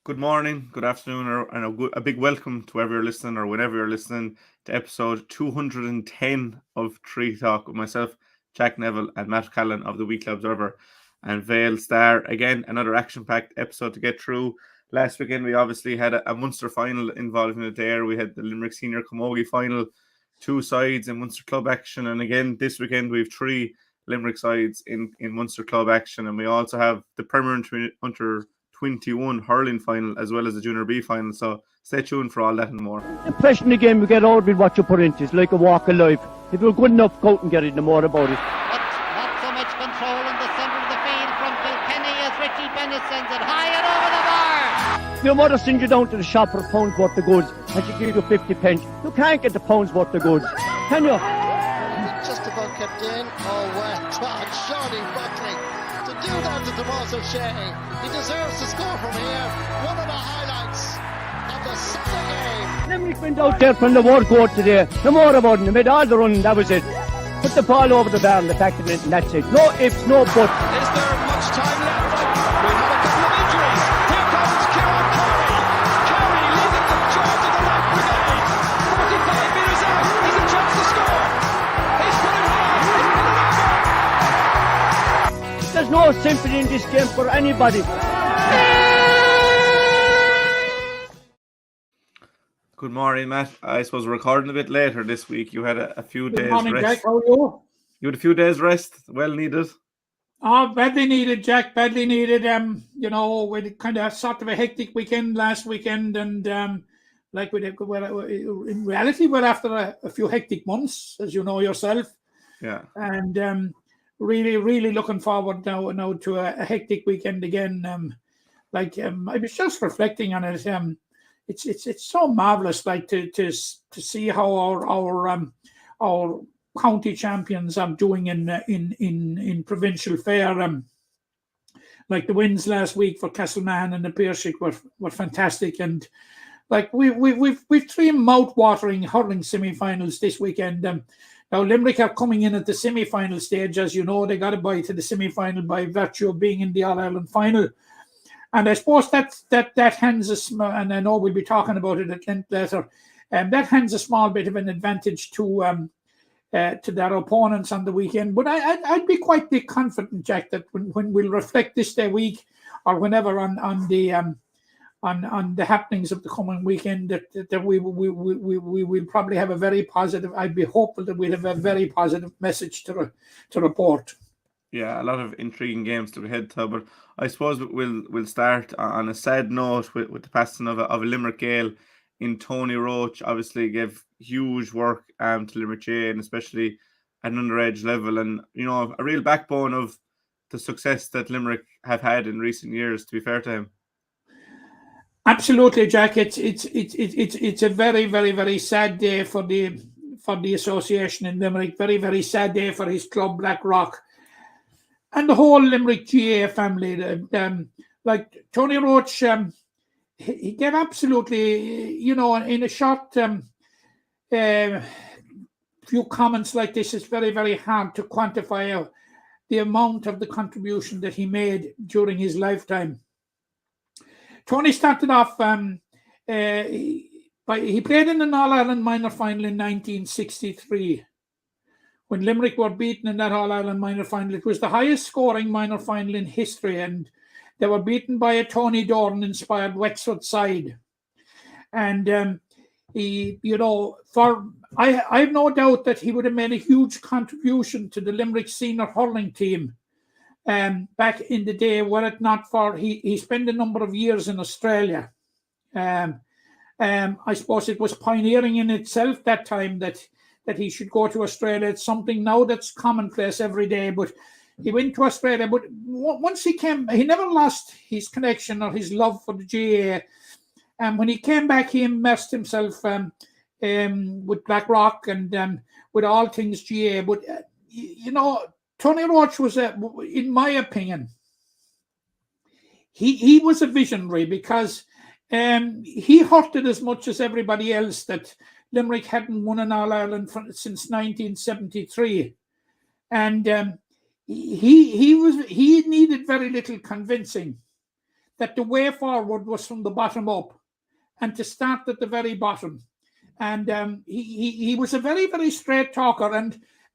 Good morning, good afternoon, and a big welcome to wherever you're listening or whenever you're listening to episode 210 of Tree Talk with myself, Jack Neville, and Matt Callan of the Weekly Observer and Vale Star. Again, another action-packed episode to get through. Last weekend, we obviously had a Munster final involved in it there. We had the Limerick Senior Camogie final, two sides in Munster Club action. And again, this weekend, we have three Limerick sides in Munster Club action. And we also have the Premier Under 21 hurling final as well as the Junior B final. So stay tuned for all that and more. The impression again we get out with what you put into it's like a walk of life. If you're good enough, go out and get it, no more about it. But not so much control in the centre of the field from Kilkenny as Richie Bennett sends it high and over the bar. Your mother sends you down to the shop for a pound's worth of goods and she gives you 50 pence. You can't get the pound's worth of goods, can you? Just about kept in. Oh, well done, Shawnee Buckley. To do that to Tomas O'Shea, he deserves to score from here. One of the highlights of the Sunday game. Limerick went out there from the war court today. No more about it. They made all the running, that was it. Put the ball over the bar and the back of it, and that's it. No ifs, no buts. Is there much time left? We have a couple of injuries. Here comes Kieran Curry. Curry leading the charge of the right brigade. 45 metres out. He's a chance to score. He's put it high. He's put it over. There's no sympathy in this game for anybody. Good morning, Matt. I suppose we're recording a bit later this week. You had a few days morning, rest. Jack. How are you? You had a few days rest, well needed. Oh, badly needed, Jack. Badly needed. We kind of sort of a hectic weekend last weekend, and in reality, we're after a few hectic months, as you know yourself. Yeah. And really looking forward now to a hectic weekend again. I was just reflecting on it. It's so marvelous, like to see how our county champions are doing in provincial fair. Like the wins last week for Castlemahon and Na Piarsaigh were fantastic, and like we've three mouth-watering hurling semi-finals this weekend. Now Limerick are coming in at the semi-final stage, as you know. They got to buy to the semi-final by virtue of being in the All-Ireland final. And I suppose that hands us, and I know we'll be talking about it at length later, that hands a small bit of an advantage to their opponents on the weekend. But I'd be quite confident, Jack, that when we'll reflect this day week or whenever on the happenings of the coming weekend, that we will probably have a very positive. I'd be hopeful that we'll have a very positive message to report. Yeah, a lot of intriguing games to be head to, but I suppose we'll start on a sad note with the passing of a Limerick Gael in Tony Roche. Obviously gave huge work to Limerick GAA, and especially at an underage level, and a real backbone of the success that Limerick have had in recent years, to be fair to him. Absolutely, Jack. It's a very, very, very sad day for the association in Limerick. Very, very sad day for his club, Blackrock, and the whole Limerick GAA family. Like Tony Roche, he gave absolutely, in a short few comments like this, it's very, very hard to quantify the amount of the contribution that he made during his lifetime. Tony started off, he played in an All-Ireland minor final in 1963. When Limerick were beaten in that All-Ireland minor final, it was the highest scoring minor final in history, and they were beaten by a Tony Doran-inspired Wexford side. And I've no doubt that he would have made a huge contribution to the Limerick senior hurling team back in the day, were it not for he spent a number of years in Australia. I suppose it was pioneering in itself that time that he should go to Australia. It's something now that's commonplace every day, but he went to Australia. But once he came, he never lost his connection or his love for the GAA. And when he came back, he immersed himself with Blackrock and with all things GAA. But, Tony Roche was, in my opinion, he was a visionary because he hurted as much as everybody else that Limerick hadn't won an All-Ireland since 1973. And he needed very little convincing that the way forward was from the bottom up and to start at the very bottom. And he was a very, very straight talker.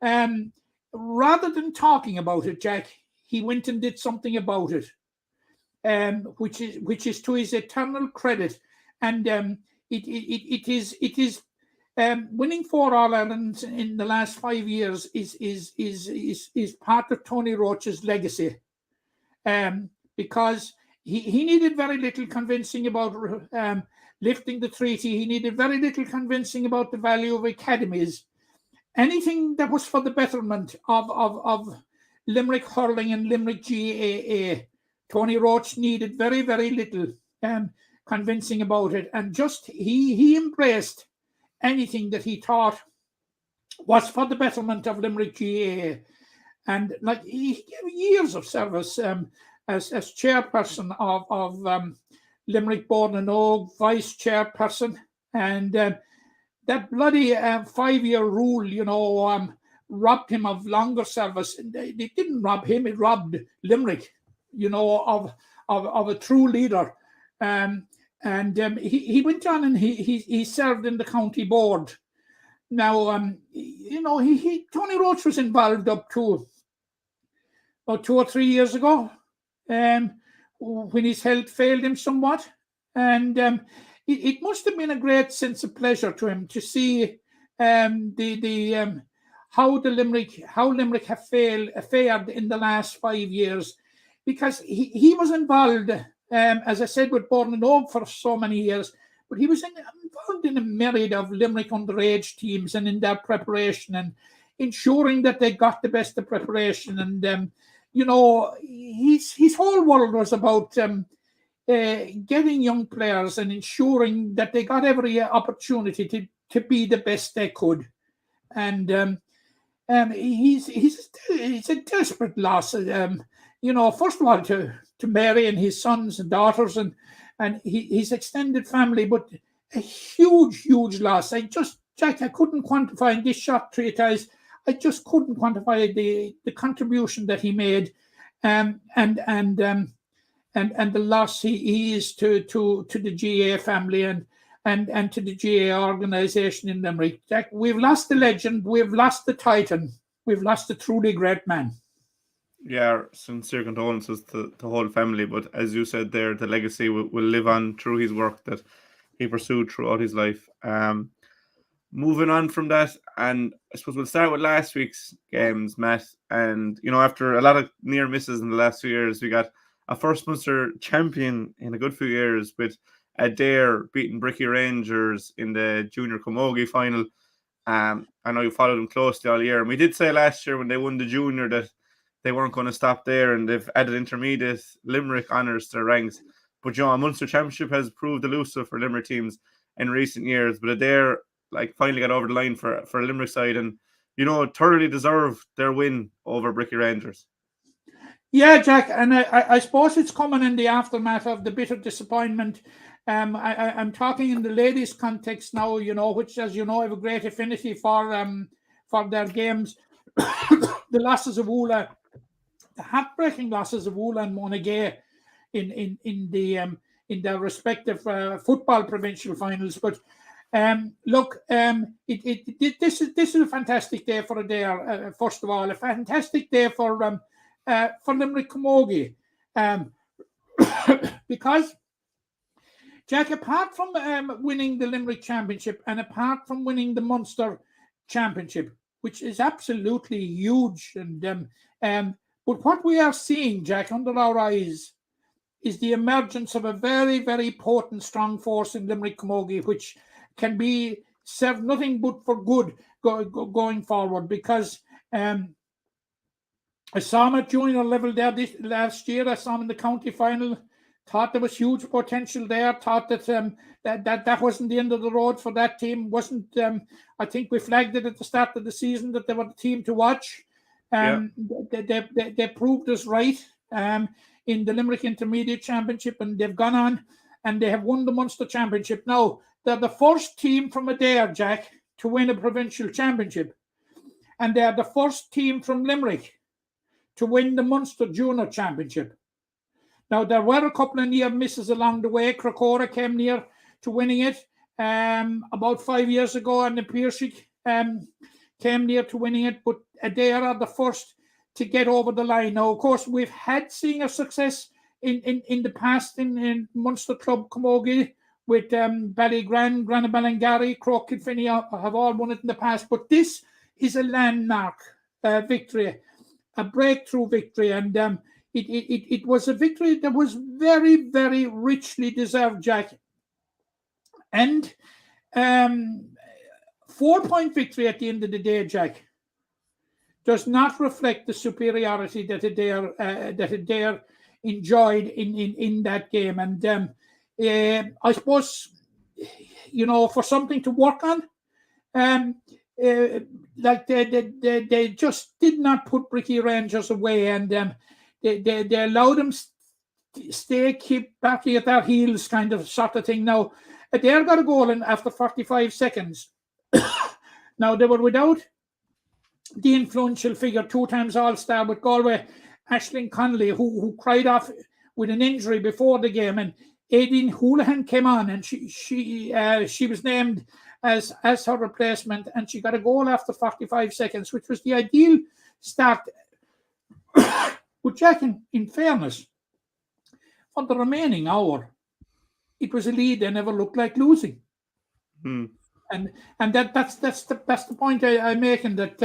And rather than talking about it, Jack, he went and did something about it, which is to his eternal credit. And it is winning 4 All-Irelands in the last 5 years is part of Tony Roche's legacy, because he needed very little convincing about lifting the treaty. He needed very little convincing about the value of academies. Anything that was for the betterment of Limerick Hurling and Limerick GAA, Tony Roche needed very, very little convincing about it. And just he embraced anything that he thought was for the betterment of Limerick GAA. And like he gave years of service as chairperson of Limerick Board and Oak, vice chairperson, and that bloody 5-year rule, robbed him of longer service. It didn't rob him; it robbed Limerick, of a true leader. And he went on and he served in the county board. Now, Tony Roche was involved up to about 2 or 3 years ago, when his health failed him somewhat. And it must have been a great sense of pleasure to him to see how Limerick have fared in the last 5 years, because he was involved, as I said, with Bourne and Oak for so many years, but he was involved in a myriad of Limerick underage teams and in their preparation and ensuring that they got the best of preparation. And his whole world was about getting young players and ensuring that they got every opportunity to be the best they could. And he's a desperate loss. First of all to Mary and his sons and daughters and his extended family, but a huge loss. Jack, I couldn't quantify in this short treatise. I just couldn't quantify the contribution that he made, and the loss he is to the GA family and to the GA organisation in Limerick. Jack, we've lost the legend, we've lost the titan, we've lost a truly great man. Yeah, sincere condolences to the whole family. But as you said there, the legacy will live on through his work that he pursued throughout his life. Moving on from that, and I suppose we'll start with last week's games, Matt. And, after a lot of near misses in the last few years, we got a first Munster champion in a good few years with Adare beating Bricky Rangers in the junior Camogie final. I know you followed them closely all year. And we did say last year when they won the junior that they weren't going to stop there, and they've added intermediate Limerick honours to their ranks. But, a Munster championship has proved elusive for Limerick teams in recent years. But Adare finally got over the line for a Limerick side and, thoroughly deserved their win over Bricky Rangers. Yeah, Jack, and I suppose it's coming in the aftermath of the bitter disappointment. I'm talking in the ladies' context now, which, as you know, I have a great affinity for their games. The losses of Ula, the heartbreaking losses of Ula and Monaghan in their respective football provincial finals. But this is a fantastic day for Adare. First of all, a fantastic day for Limerick Camogie, because, Jack, apart from winning the Limerick Championship and apart from winning the Munster Championship, which is absolutely huge, but what we are seeing, Jack, under our eyes, is the emergence of a very, very potent, strong force in Limerick Camogie, which can be served nothing but for good going forward. Because I saw him at junior level there last year. I saw him in the county final. Thought there was huge potential there. Thought that that wasn't the end of the road for that team. Wasn't I think we flagged it at the start of the season that they were the team to watch. They proved us right in the Limerick Intermediate Championship, and they've gone on and they have won the Munster Championship. Now, they're the first team from Adare, Jack, to win a provincial championship. And they're the first team from Limerick to win the Munster Junior Championship. Now, there were a couple of near misses along the way. Cracora came near to winning it about 5 years ago, and Na Piarsaigh came near to winning it, but Adare are the first to get over the line. Now, of course, we've had senior success in the past in Munster Club Camogie with Ballygunner, Ballygunner, Croke Kilfinney have all won it in the past, but this is a landmark victory, a breakthrough victory, and it was a victory that was very, very richly deserved, Jack. And 4-point victory at the end of the day, Jack, does not reflect the superiority that Adare enjoyed in that game. And I suppose, for something to work on, like they just did not put Bricky Rangers away, and they allowed them keep backing at their heels, kind of sort of thing. Now, Adare got a goal in after 45 seconds. Now, they were without the influential figure, 2-time All-Star with Galway, Aisling Connolly, who cried off with an injury before the game, and Aideen Houlihan came on, and she was named as her replacement, and she got a goal after 45 seconds, which was the ideal start. But Jack, in fairness, for the remaining hour, it was a lead they never looked like losing. And that's the point I'm making, that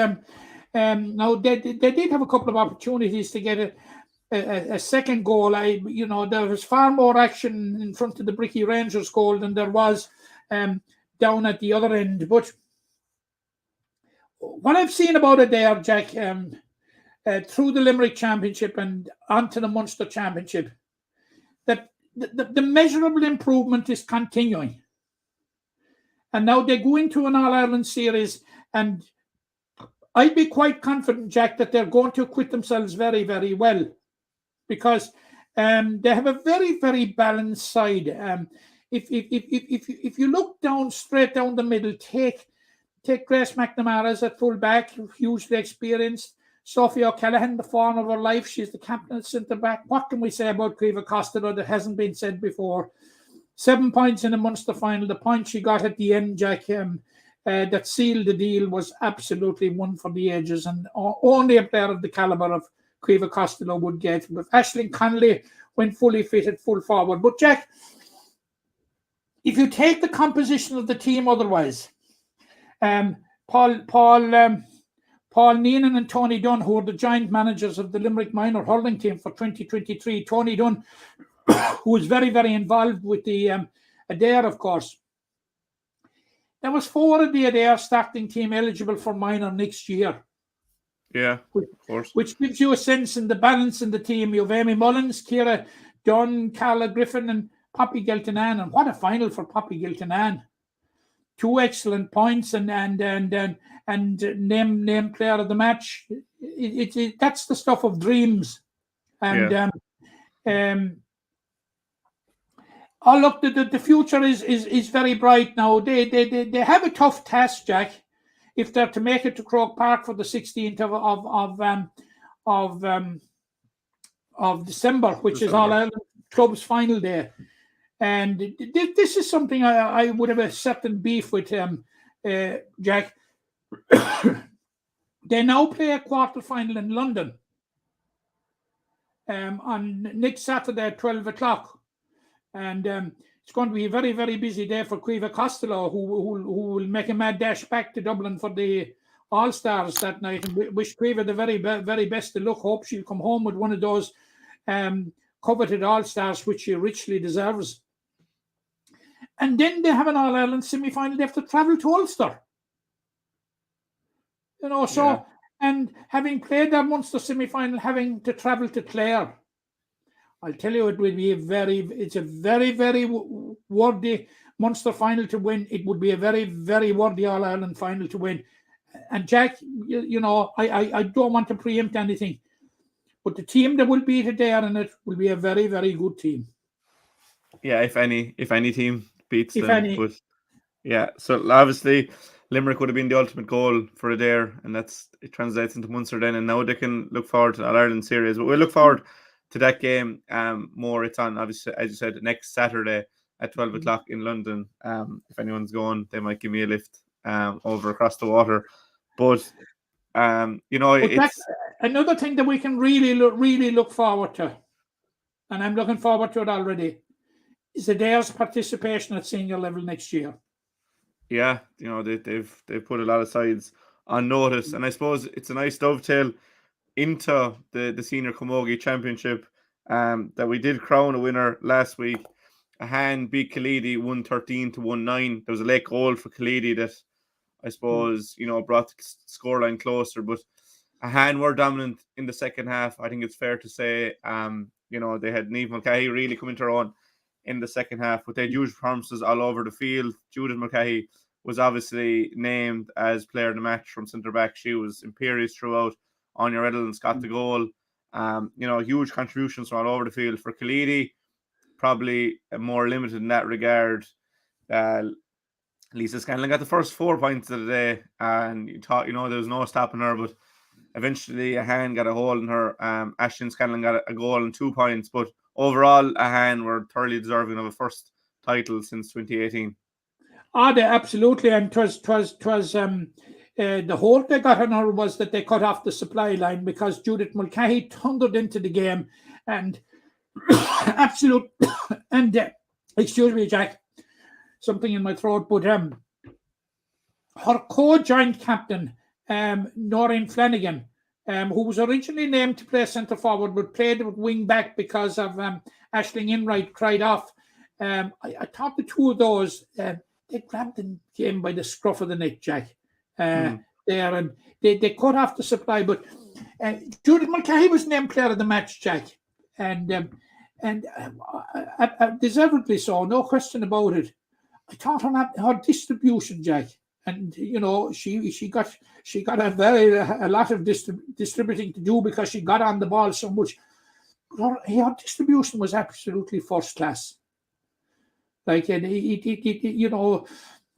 now they did have a couple of opportunities to get a second goal. There was far more action in front of the Bricky Rangers goal than there was down at the other end. But what I've seen about it there, Jack, through the Limerick Championship and onto the Munster Championship, that the measurable improvement is continuing. And now they go into an All-Ireland series, and I'd be quite confident, Jack, that they're going to acquit themselves very, very well, because they have a very, very balanced side. If you look straight down the middle, take Grace McNamara as at full back, hugely experienced. Sophie O'Callaghan, the form of her life, she's the captain at centre back. What can we say about Caoimhe Costello that hasn't been said before? 7 points in the Munster final. The point she got at the end, Jack, that sealed the deal, was absolutely one for the ages, and only a player of the calibre of Caoimhe Costello would get. But Aisling Connolly went fully fitted, full forward. But Jack, if you take the composition of the team otherwise, Paul Neenan and Tony Dunn, who are the joint managers of the Limerick minor hurling team for 2023, Tony Dunn, who was very, very involved with the Adare, of course. There was 4 of the Adare starting team eligible for minor next year. Yeah, of course. Which gives you a sense in the balance in the team. You have Amy Mullins, Ciara Dunn, Carla Griffin, and Poppy Giltinan. And what a final for Poppy Giltinan. 2 excellent points and name player of the match. That's the stuff of dreams. And look, the future is very bright now. They have a tough task, Jack, if they're to make it to Croke Park for the 16th of December, which is All Ireland Club's final day. And this is something I would have a certain beef with, Jack. They now play a quarter-final in London on next Saturday at 12 o'clock. And it's going to be a very, very busy day for Caoimhe Costello, who will make a mad dash back to Dublin for the All-Stars that night. And wish Caoimhe the very, very best of luck. Hope she'll come home with one of those coveted All-Stars, which she richly deserves. And then they have an All-Ireland semi-final. They have to travel to Ulster. And having played their Munster semi-final, having to travel to Clare, I'll tell you, it will be it's a very, very worthy Munster final to win. It would be a very, very worthy All-Ireland final to win. And Jack, I don't want to preempt anything, but the team that will be there in it will be a very, very good team. Yeah, if any team beats them. But yeah, so obviously Limerick would have been the ultimate goal for Adare, and it translates into Munster then, and now they can look forward to the All-Ireland series. But we'll look forward to that game. More, it's on, obviously, as you said, next Saturday at 12 o'clock in London. If anyone's going, they might give me a lift over across the water. But it's another thing that we can really look forward to, and I'm looking forward to it already, is Adare's participation at senior level next year. Yeah, they've put a lot of sides on notice, and I suppose it's a nice dovetail into the senior Camogie championship that we did crown a winner last week. Ahane beat Kaleedy 113-19. There was a late goal for Kaleedy that I suppose brought the scoreline closer, but Ahane were dominant in the second half. I think it's fair to say they had Niamh Mulcahy really come into her own in the second half, but they had huge performances all over the field. Judith Mulcahy was obviously named as player of the match from centre back. She was imperious throughout. Anya Redlands got the goal. Huge contributions from all over the field. For Kaleedy, probably more limited in that regard. Lisa Scanlon got the first 4 points of the day, and you thought, there was no stopping her, but eventually Ahane got a hold in her. Aisling Scanlon got a goal and 2 points, but overall, Ahane were thoroughly deserving of a first title since 2018. They absolutely, and twas the hold they got on her was that they cut off the supply line because Judith Mulcahy thundered into the game and absolute and excuse me, Jack, something in my throat, but her co-joint captain, Noreen Flanagan, who was originally named to play centre forward but played with wing back because of Aisling Enright cried off. I thought the two of those they grabbed the game by the scruff of the neck, Jack. There, and they cut off the supply, but Judith Mulcahy was named player of the match, Jack, and deservedly so, no question about it. I thought her distribution, Jack, and she got a lot of distributing to do because she got on the ball so much. But her distribution was absolutely first class. Like,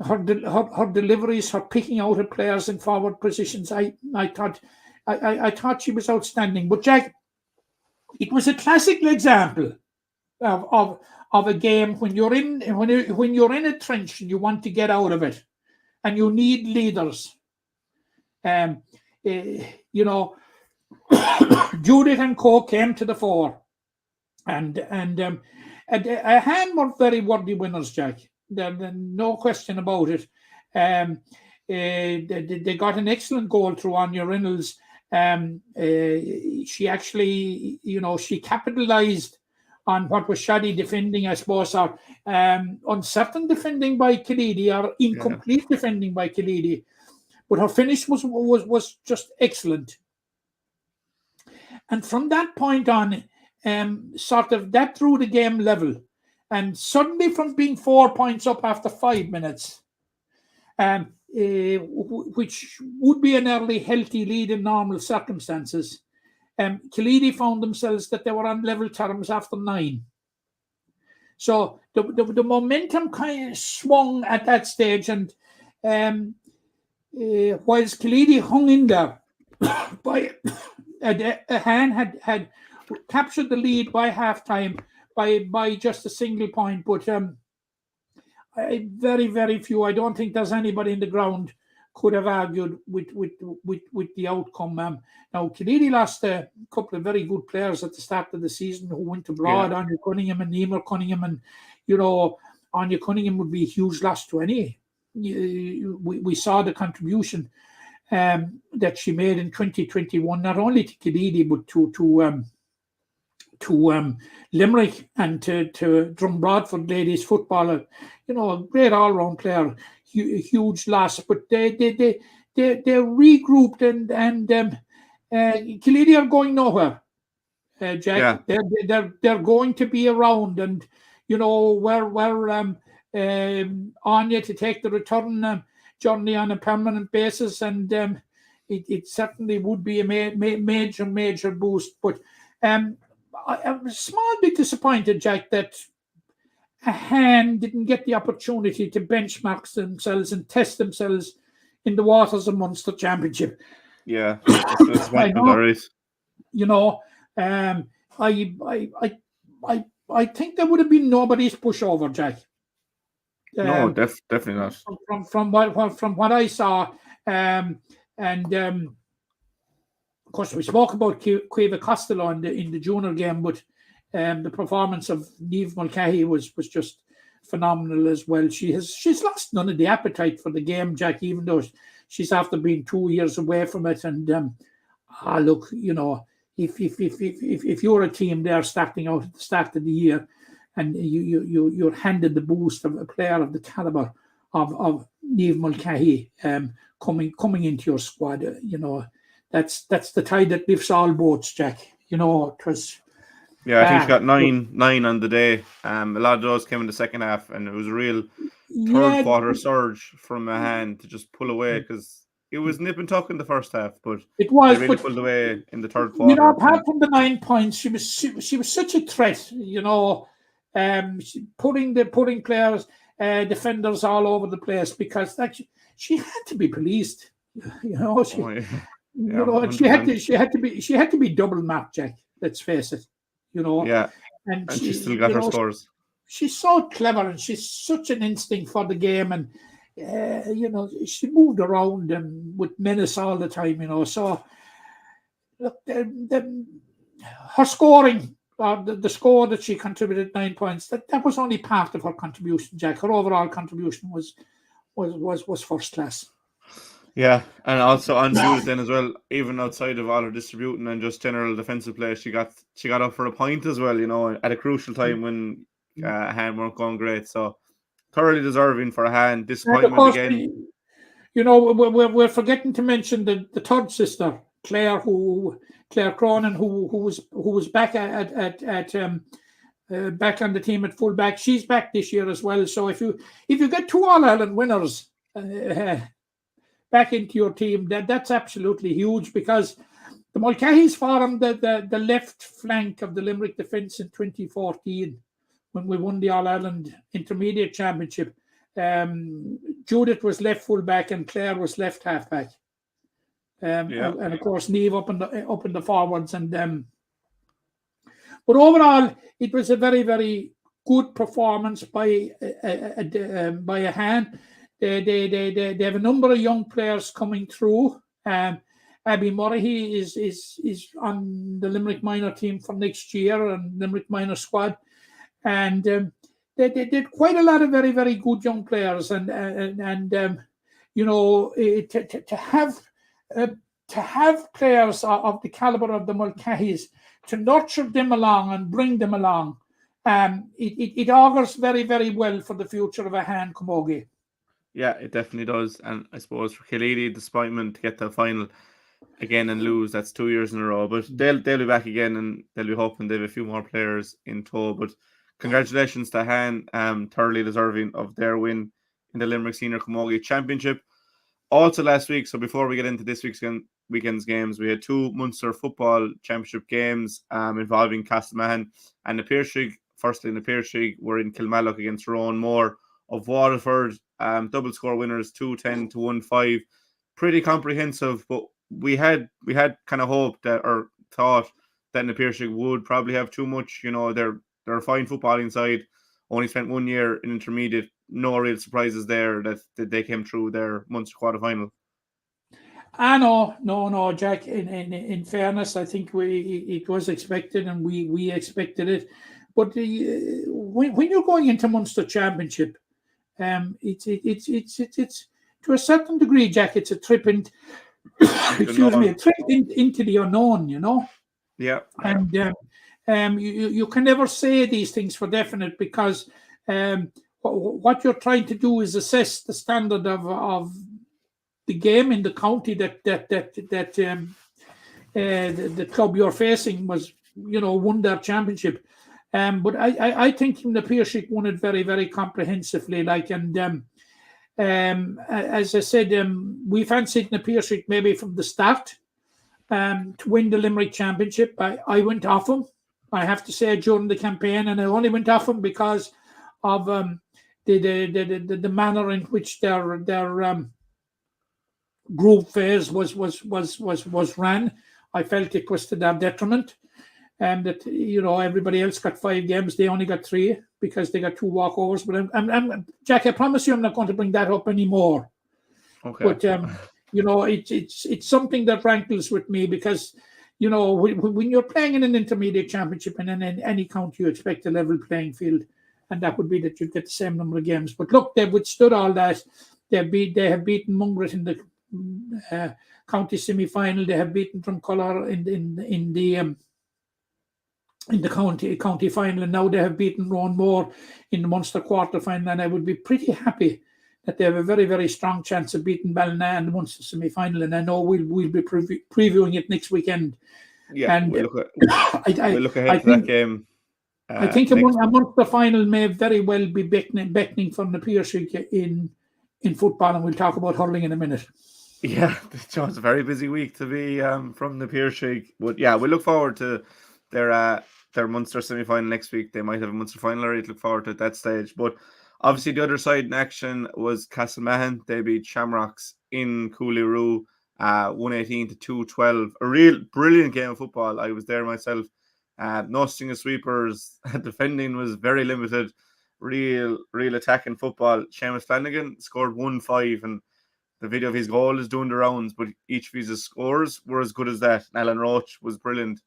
her deliveries, her picking out of players in forward positions, I thought she was outstanding. But Jack, it was a classic example of a game when you're in a trench and you want to get out of it, and you need leaders. Judith and Co came to the fore, and Ahane were very worthy winners, Jack. There's no question about it. They got an excellent goal through Anya Reynolds. She actually, she capitalised on what was shoddy defending, I suppose, or uncertain defending by Kaleedy, or incomplete defending by Kaleedy. But her finish was just excellent. And from that point on, sort of that drew the game level. And suddenly, from being 4 points up after 5 minutes, which would be an early healthy lead in normal circumstances, Kaleedy found themselves that they were on level terms after 9. So the momentum kind of swung at that stage, and whilst Kaleedy hung in there, Ahane had captured the lead by half time by just a single point, but very, very few. I don't think there's anybody in the ground could have argued with the outcome. Now, Kaleedy lost a couple of very good players at the start of the season who went abroad, Anya Cunningham and Emer Cunningham, and Anya Cunningham would be a huge loss to any. We saw the contribution that she made in 2021, not only to Kaleedy but to Limerick and to Drumbradford ladies football. A great all-round player, huge loss. But they regrouped and Kaleedy are going nowhere, Jack. Yeah. They're going to be around, and we're Anya to take the return journey on a permanent basis, and it certainly would be a major boost. But I'm a small bit disappointed, Jack, that Ahane didn't get the opportunity to benchmark themselves and test themselves in the waters of Munster Championship. Yeah, that's what there is. I think there would have been nobody's pushover, Jack. No, definitely not. From what I saw, and of course we spoke about Camogie Costello in the junior game, but the performance of Niamh Mulcahy was just phenomenal as well. She's lost none of the appetite for the game, Jack, even though she's after being 2 years away from it. And look, you know, if you're a team there starting out at the start of the year, and you're handed the boost of a player of the caliber of Niamh Mulcahy coming into your squad, you know, that's the tide that lifts all boats, Jack. You know, it was. Yeah, I think she got nine on the day. A lot of those came in the second half, and it was a real third quarter surge from Ahane to just pull away, because it was nip and tuck in the first half, but it was they really pulled away in the third quarter. You know, apart from the 9 points, she was such a threat. You know, putting players, defenders all over the place, because she had to be policed. You know, she had to be double marked, Jack. Let's face it. You know, and she still got her scores. She's so clever, and she's such an instinct for the game, and you know, she moved around and with menace all the time. You know, so look, her scoring, the score that she contributed, 9 points, that was only part of her contribution, Jack. Her overall contribution was first class. Yeah, and also on duty then as well, even outside of all her distributing and just general defensive play, she got up for a point as well, you know, at a crucial time when Ahane weren't going great. So thoroughly deserving for Ahane. Disappointment again. You know, we're forgetting to mention the third sister, Claire Cronin, who was back back on the team at fullback. She's back this year as well. So if you get 2 All-Ireland winners back into your team, that's absolutely huge, because the Mulcahy's formed the left flank of the Limerick defence in 2014 when we won the All-Ireland Intermediate Championship. Judith was left fullback and Claire was left halfback. And of course Niamh up in the forwards. And but overall, it was a very, very good performance by Ahane. They have a number of young players coming through. Abby Murray is on the Limerick minor team for next year, and Limerick minor squad, and they did quite a lot of very, very good young players, and you know, to have players of the caliber of the Mulcahys, to nurture them along and bring them along, it augurs very, very well for the future of Ahane Camogie. Yeah, it definitely does. And I suppose for Killeedy, disappointment to get to the final again and lose. That's 2 years in a row. But they'll be back again, and they'll be hoping they have a few more players in tow. But congratulations to Ahane, thoroughly deserving of their win in the Limerick Senior Camogie Championship. Also last week, so before we get into this weekend's games, we had 2 Munster Football Championship games involving Castlemahon and Na Piarsaigh. Firstly, Na Piarsaigh were in Kilmallock against Rowan Moore of Waterford. Double score winners, 2-10 to 1-5. Pretty comprehensive, but we had kind of hoped that, or thought that Na Piarsaigh would probably have too much. You know, they're a fine footballing side. Only spent 1 year in intermediate. No real surprises there that they came through their Munster quarterfinal. No, Jack. In fairness, I think it was expected, and we expected it. But when you're going into Munster Championship, it's to a certain degree, Jack. It's a trip into into the unknown. You know. Yeah. And you can never say these things for definite, because what you're trying to do is assess the standard of the game in the county that the club you're facing was, you know, won their championship. But I think Na Piarsaigh won it very, very comprehensively. As I said, we fancied Na Piarsaigh maybe from the start to win the Limerick Championship. I went off them, I have to say, during the campaign, and I only went off them because of the manner in which their group phase was ran. I felt it was to their detriment. and that everybody else got 5 games. They only got 3 because they got 2 walkovers. But I'm Jack, I promise you, I'm not going to bring that up anymore. Okay. But it's something that rankles with me because when you're playing in an intermediate championship and in any county, you expect a level playing field, and that would be that you get the same number of games. But look, they've withstood all that. They have beaten Mungret in the county semi-final. They have beaten Drumcollar in the county final, and now they have beaten Rowan Moore in the Munster quarter final. And I would be pretty happy that they have a very, very strong chance of beating Ballina in the Munster semi-final. And I know we'll be previewing it next weekend. Yeah, and we'll look ahead to that game. I think a Munster final may very well be beckoning from the Piarsaigh in football, and we'll talk about hurling in a minute. Yeah, it's a very busy week to be from the Piarsaigh. But yeah, we look forward to their Munster semi-final next week. They might have a Munster final already to look forward to at that stage. But obviously the other side in action was Castlemahon. They beat Shamrocks in Cooley-Roo, 118-212. A real brilliant game of football. I was there myself. No string of sweepers. Defending was very limited. Real attacking football. Seamus Flanagan scored 1-5, and the video of his goal is doing the rounds, but each of his scores were as good as that. And Alan Roche was brilliant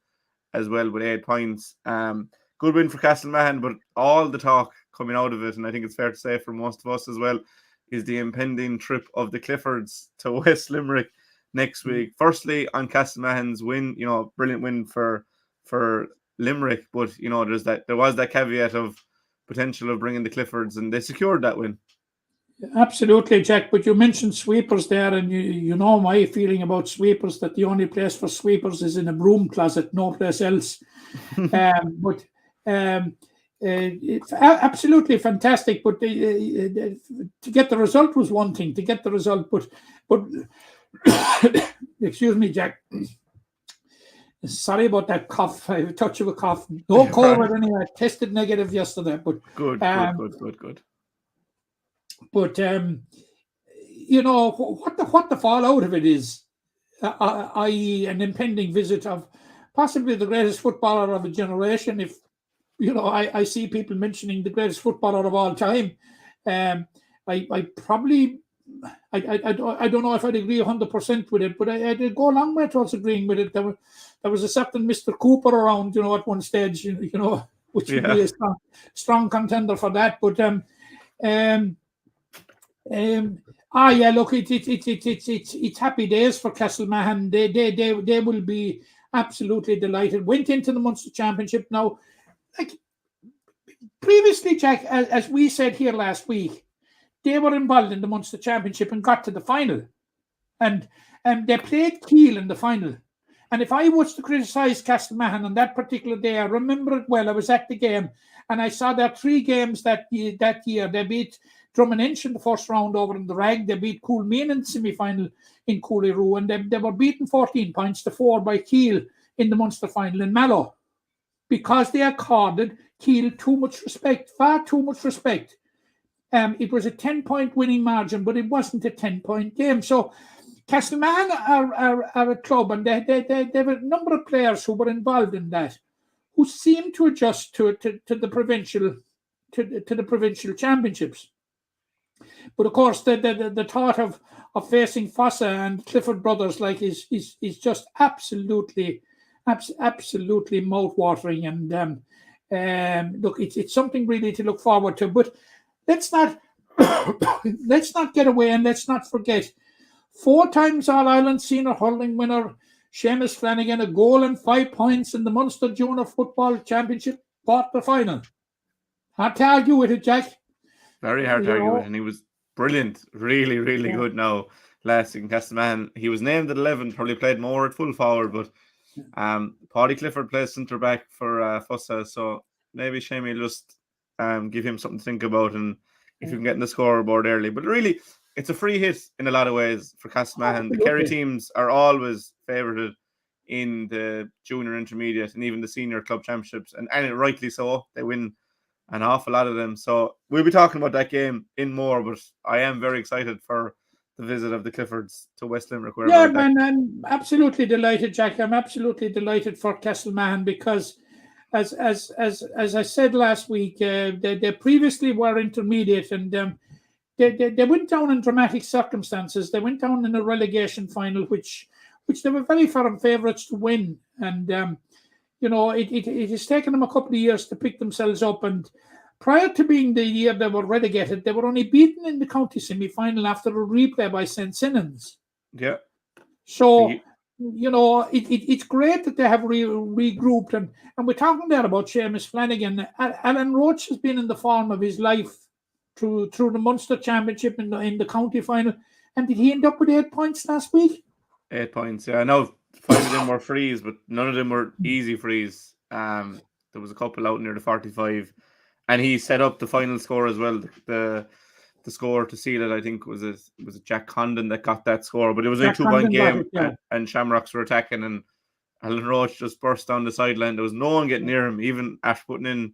as well with 8 points. Good win for Castlemahon, but all the talk coming out of it, and I think it's fair to say for most of us as well, is the impending trip of the Cliffords to West Limerick next week. Firstly, on Castlemahon's win, brilliant win for Limerick, but there was that caveat of potential of bringing the Cliffords, and they secured that win. Absolutely, Jack. But you mentioned sweepers there, and you know my feeling about sweepers, that the only place for sweepers is in a broom closet, no place else. It's absolutely fantastic. But to get the result was one thing. But excuse me, Jack. Sorry about that cough. I have a touch of a cough. No COVID anyway. I tested negative yesterday. But good. But what the fallout of it is, i.e., an impending visit of possibly the greatest footballer of a generation. If I see people mentioning the greatest footballer of all time, I probably I don't know if I'd agree 100% with it, but I'd go a long way towards agreeing with it. There was a certain Mr. Cooper around, at one stage, which would be a strong contender for that. But look, it's happy days for Castlemahon. They will be absolutely delighted. Went into the Munster Championship now. Like previously, Jack, as we said here last week, they were involved in the Munster Championship and got to the final, and they played Kiel in the final. And if I was to criticise Castlemahon on that particular day, I remember it well. I was at the game, and I saw their 3 games that year. They beat Drummond Inch in the first round over in the Rag. They beat Coolmean in the semi-final in Cooley-Roo, and they were beaten 14 points to 4 by Kiel in the Munster final in Mallow, because they accorded Kiel too much respect, far too much respect. It was a 10-point winning margin, but it wasn't a 10-point game. So Castlemahon are a club, and they have a number of players who were involved in that, who seem to adjust to the provincial championships. But of course, the thought of facing Fossa and Clifford brothers is just absolutely mouth-watering. And look, it's something really to look forward to. But let's not get away, and let's not forget 4 times All-Ireland senior hurling winner Seamus Flanagan, a goal and 5 points in the Munster Junior Football Championship quarter final. Hard to argue with it, Jack. Very hard to argue with, and he was brilliant, really good now last in Castlemahon. He was named at 11, probably played more at full forward, but Paddy Clifford plays centre back for Fossa, so maybe Shamey will just give him something to think about, and if you can get in the scoreboard early. But really, it's a free hit in a lot of ways for Castlemahon. The Kerry teams are always favoured in the junior, intermediate, and even the senior club championships, and rightly so. They win an awful lot of them. So we'll be talking about that game in more, but I am very excited for the visit of the Cliffords to West Limerick. Yeah, man, I'm absolutely delighted, Jack. I'm absolutely delighted for Castlemahon because as I said last week, they previously were intermediate, and they went down in dramatic circumstances. They went down in a relegation final, which they were very firm favourites to win, and it has taken them a couple of years to pick themselves up. And prior to being the year they were relegated, they were only beaten in the county semi-final after a replay by St. Sinnans. Yeah. So, it's great that they have regrouped. And we're talking there about Seamus Flanagan. Alan Roche has been in the form of his life through the Munster Championship in the county final. And did he end up with 8 points last week? 8 points, yeah. I know 5 of them were frees, but none of them were easy frees. There was a couple out near the 45. And he set up the final score as well. The score to seal it, I think, was it Jack Condon that got that score. But it was a 2-point game, and Shamrocks were attacking, and Alan Roche just burst down the sideline. There was no one getting near him. Even after putting in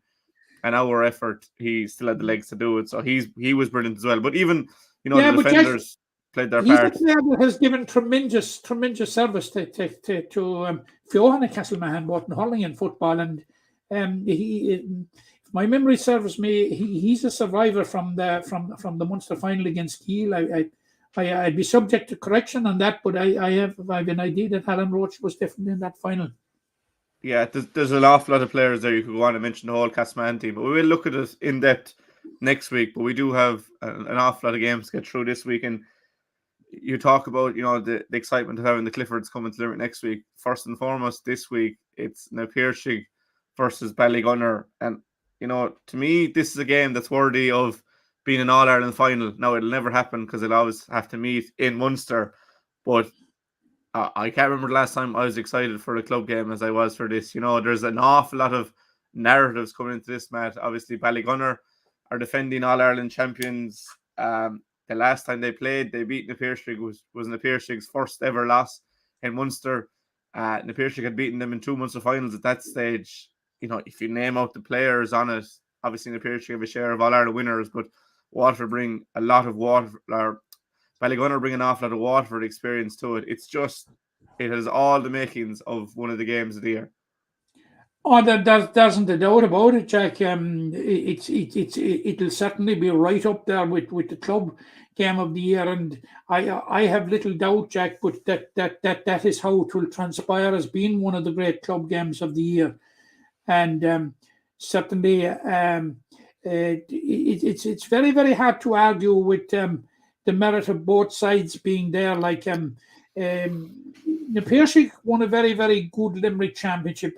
an hour effort, he still had the legs to do it. So he was brilliant as well. But even, the defenders played their part. He's a player that has given tremendous service to Ahane Castlemahon, both in hurling and football. And if my memory serves me, he's a survivor from the Munster final against Kiel. I'd be subject to correction on that, but I have an idea that Alan Roche was definitely in that final. Yeah, there's an awful lot of players there. You could go on and mention the whole Castlemahon team, but we will look at it in depth next week. But we do have an awful lot of games to get through this week, and you talk about the excitement of having the Cliffords coming to Limerick next week. First and foremost, this week it's Na Piarsaigh versus Ballygunner, and to me this is a game that's worthy of being an All-Ireland final. Now it'll never happen because they'll always have to meet in Munster, but I can't remember the last time I was excited for a club game as I was for this. There's an awful lot of narratives coming into this, Matt. Obviously, Ballygunner are defending All-Ireland champions. The last time they played, they beat Na Piarsaigh, was Na Piarsaig's first ever loss in Munster. Na Piarsaigh had beaten them in 2 Munster finals at that stage. If you name out the players on it, obviously Na Piarsaigh have a share of All-Ireland winners, but Waterford bring a lot of Ballygunner bring an awful lot of Waterford experience to it. It has all the makings of one of the games of the year. Oh, there isn't a doubt about it, Jack. It'll certainly be right up there with the club game of the year, and I have little doubt, Jack, but that is how it will transpire as being one of the great club games of the year, and certainly it's very, very hard to argue with the merit of both sides being there. Like Na Piarsaigh won a very, very good Limerick championship,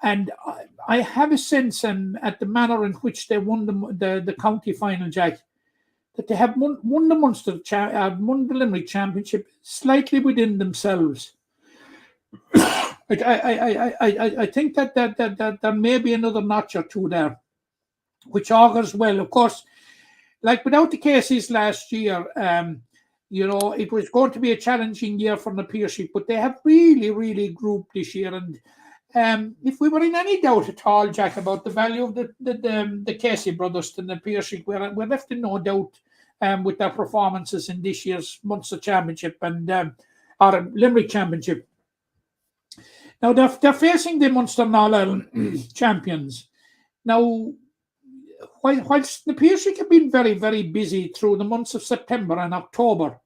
and I have a sense, at the manner in which they won the county final, Jack, that they have won the Munster won the Limerick championship slightly within themselves. I think that there may be another notch or two there, which augurs well. Of course, like without the cases last year, it was going to be a challenging year for Na Piarsaigh, but they have really, really grouped this year. And if we were in any doubt at all, Jack, about the value of the Casey brothers to Na Piarsaigh, we're left in no doubt with their performances in this year's Munster Championship and or Limerick Championship. Now they're facing the Munster and All-Ireland champions. Now, whilst Na Piarsaigh have been very, very busy through the months of September and October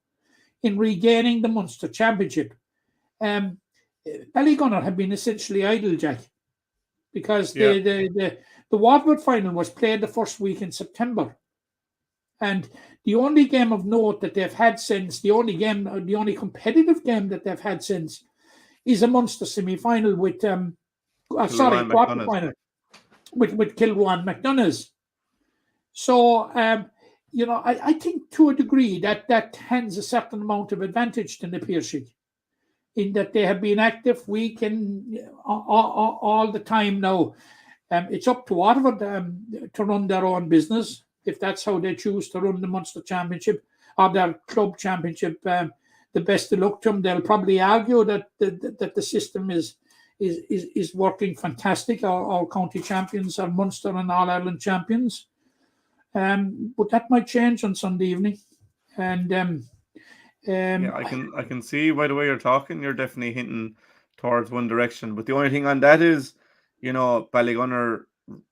in regaining the Munster Championship, Ballygunner have been essentially idle, Jack, because the Waterford final was played the first week in September, and the only game of note that they've had since, the only competitive game that they've had since, is a Munster semi-final with quarter-final with Kilruan McDonough's. So I think to a degree that hands a certain amount of advantage to Na Piarsaigh, in that they have been active week and all the time now. It's up to Waterford to run their own business, if that's how they choose to run the Munster Championship or their club championship. The best of luck to them. They'll probably argue that the system is working fantastic. Our county champions are Munster and All-Ireland champions. But that might change on Sunday evening. And I can see by the way you're talking, you're definitely hinting towards one direction. But the only thing on that is Ballygunner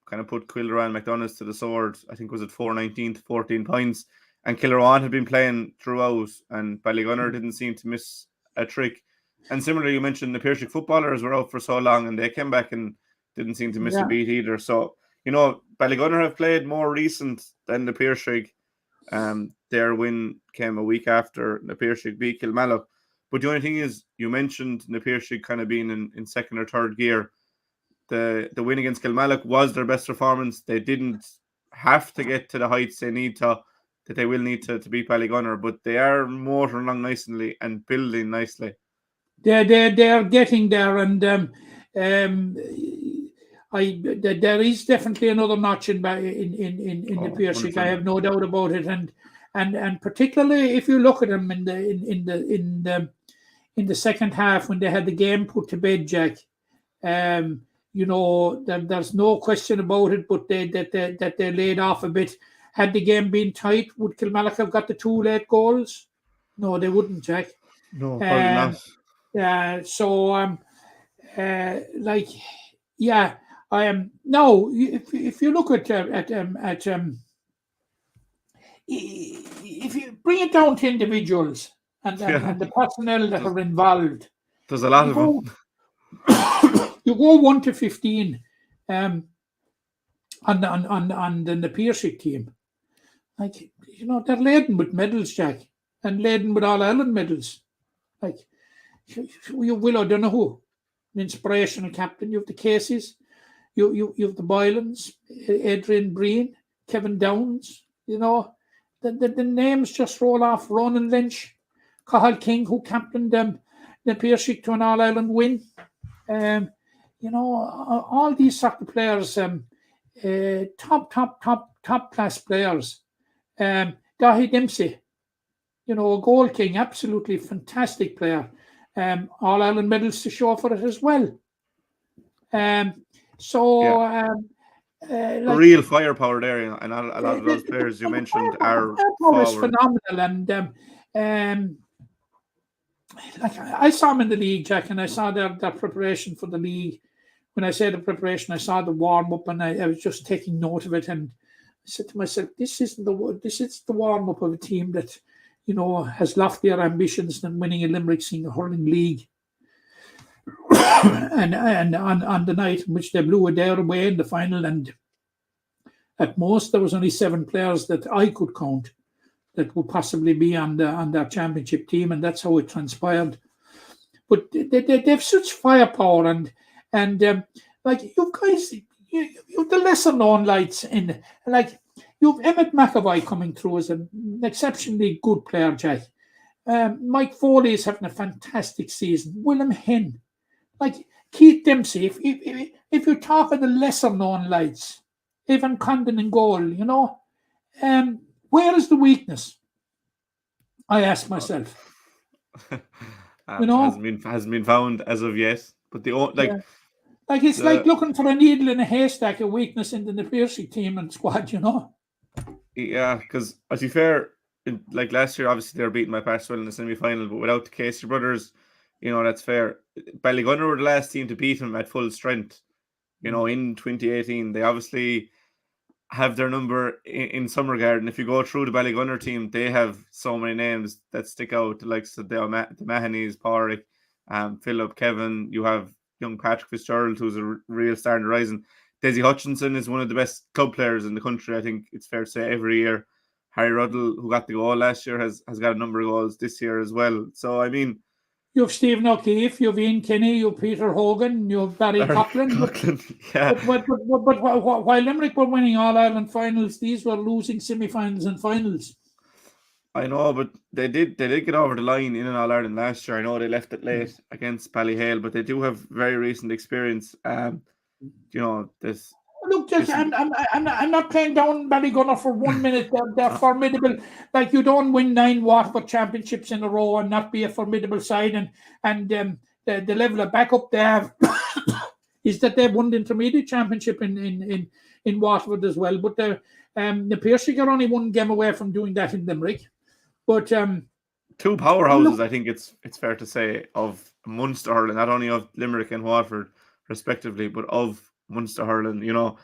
kind of put Quilderran McDonough's to the sword. I think was it 4-19 to 14 points. And Kilruane had been playing throughout, and Ballygunner didn't seem to miss a trick. And similarly, you mentioned the Piarsaigh footballers were out for so long, and they came back and didn't seem to miss a beat either. So, Ballygunner have played more recent than the Piarsaigh. Their win came a week after Na Piarsaigh beat Kilmallock. But the only thing is, you mentioned Na Piarsaigh kind of being in second or third gear. The win against Kilmallock was their best performance. They didn't have to get to the heights they will need to beat Ballygunner, but they are motoring along nicely and building nicely. They're getting there, and there is definitely another notch in the Piarsaigh. I have no doubt about it, and particularly if you look at them in the second half when they had the game put to bed, Jack. There's no question about it, but they laid off a bit. Had the game been tight, would Kilmallock have got the 2 late goals? No, they wouldn't, Jack. No, probably not. I am now. If you look at if you bring it down to individuals and the personnel that are involved, there's a lot of them. You go 1 to 15 on the Piarsaigh team. They're laden with medals, Jack, and laden with All-Ireland medals. You Will O'Donoghue, an inspirational captain. You have the Caseys, you have the Boylans, Adrian Breen, Kevin Downs. The names just roll off. Ronan Lynch, Cathal King, who captained the Piarsaigh to an All-Ireland win. All these soccer players, top class players. Dahi Dempsey, a goal king, absolutely fantastic player. All-Ireland medals to show for it as well. Real firepower there, and a lot of those players you mentioned are phenomenal. And I saw them in the league, Jack, and I saw their preparation for the league. When I say the preparation, I saw the warm up, and I was just taking note of it. And I said to myself, this is the warm up of a team that has loftier ambitions than winning a Limerick Senior Hurling League. and on the night in which they blew Adare away in the final, and at most there was only 7 players that I could count that would possibly be on their championship team, and that's how it transpired. But they have such firepower, and you guys, you've the lesser known lights in, you've Emmett McAvoy coming through as an exceptionally good player, Jack. Mike Foley is having a fantastic season. Willem Henn, Keith Dempsey. If you talk of the lesser known lights, Evan Condon in goal, where is the weakness? I ask myself. Hasn't been found as of yet. But it's like looking for a needle in a haystack, a weakness in the Piarsaigh team and squad, Yeah, because to be fair, last year, obviously they were beaten by Parswell in the semi-final, but without the Casey brothers, that's fair. Ballygunner were the last team to beat them at full strength. In 2018, they obviously have their number in some regard. And if you go through the Ballygunner team, they have so many names that stick out, like the Mahaneys, Pádraig, Philip, Kevin. You have young Patrick Fitzgerald, who's a real star in the rising. Daisy Hutchinson is one of the best club players in the country. I think it's fair to say every year. Harry Ruddle, who got the goal last year, has got a number of goals this year as well. So, you have Stephen O'Keefe, you have Ian Kenny, you have Peter Hogan, you have Barry Coughlin. Yeah. But while Limerick were winning All-Ireland finals, these were losing semi-finals and finals. I know, but they did get over the line in an All-Ireland last year. I know they left it late against Ballyhale, but they do have very recent experience. This. Look, I'm not playing down Ballygunner for 1 minute. They're formidable. You don't win 9 Waterford championships in a row and not be a formidable side. And the level of backup they have is that they've won the intermediate championship in Waterford as well. But the Piarsaigh are only 1 game away from doing that in Limerick. But 2 powerhouses, I think it's fair to say, of Munster hurling, not only of Limerick and Waterford respectively, but of Munster hurling. You know,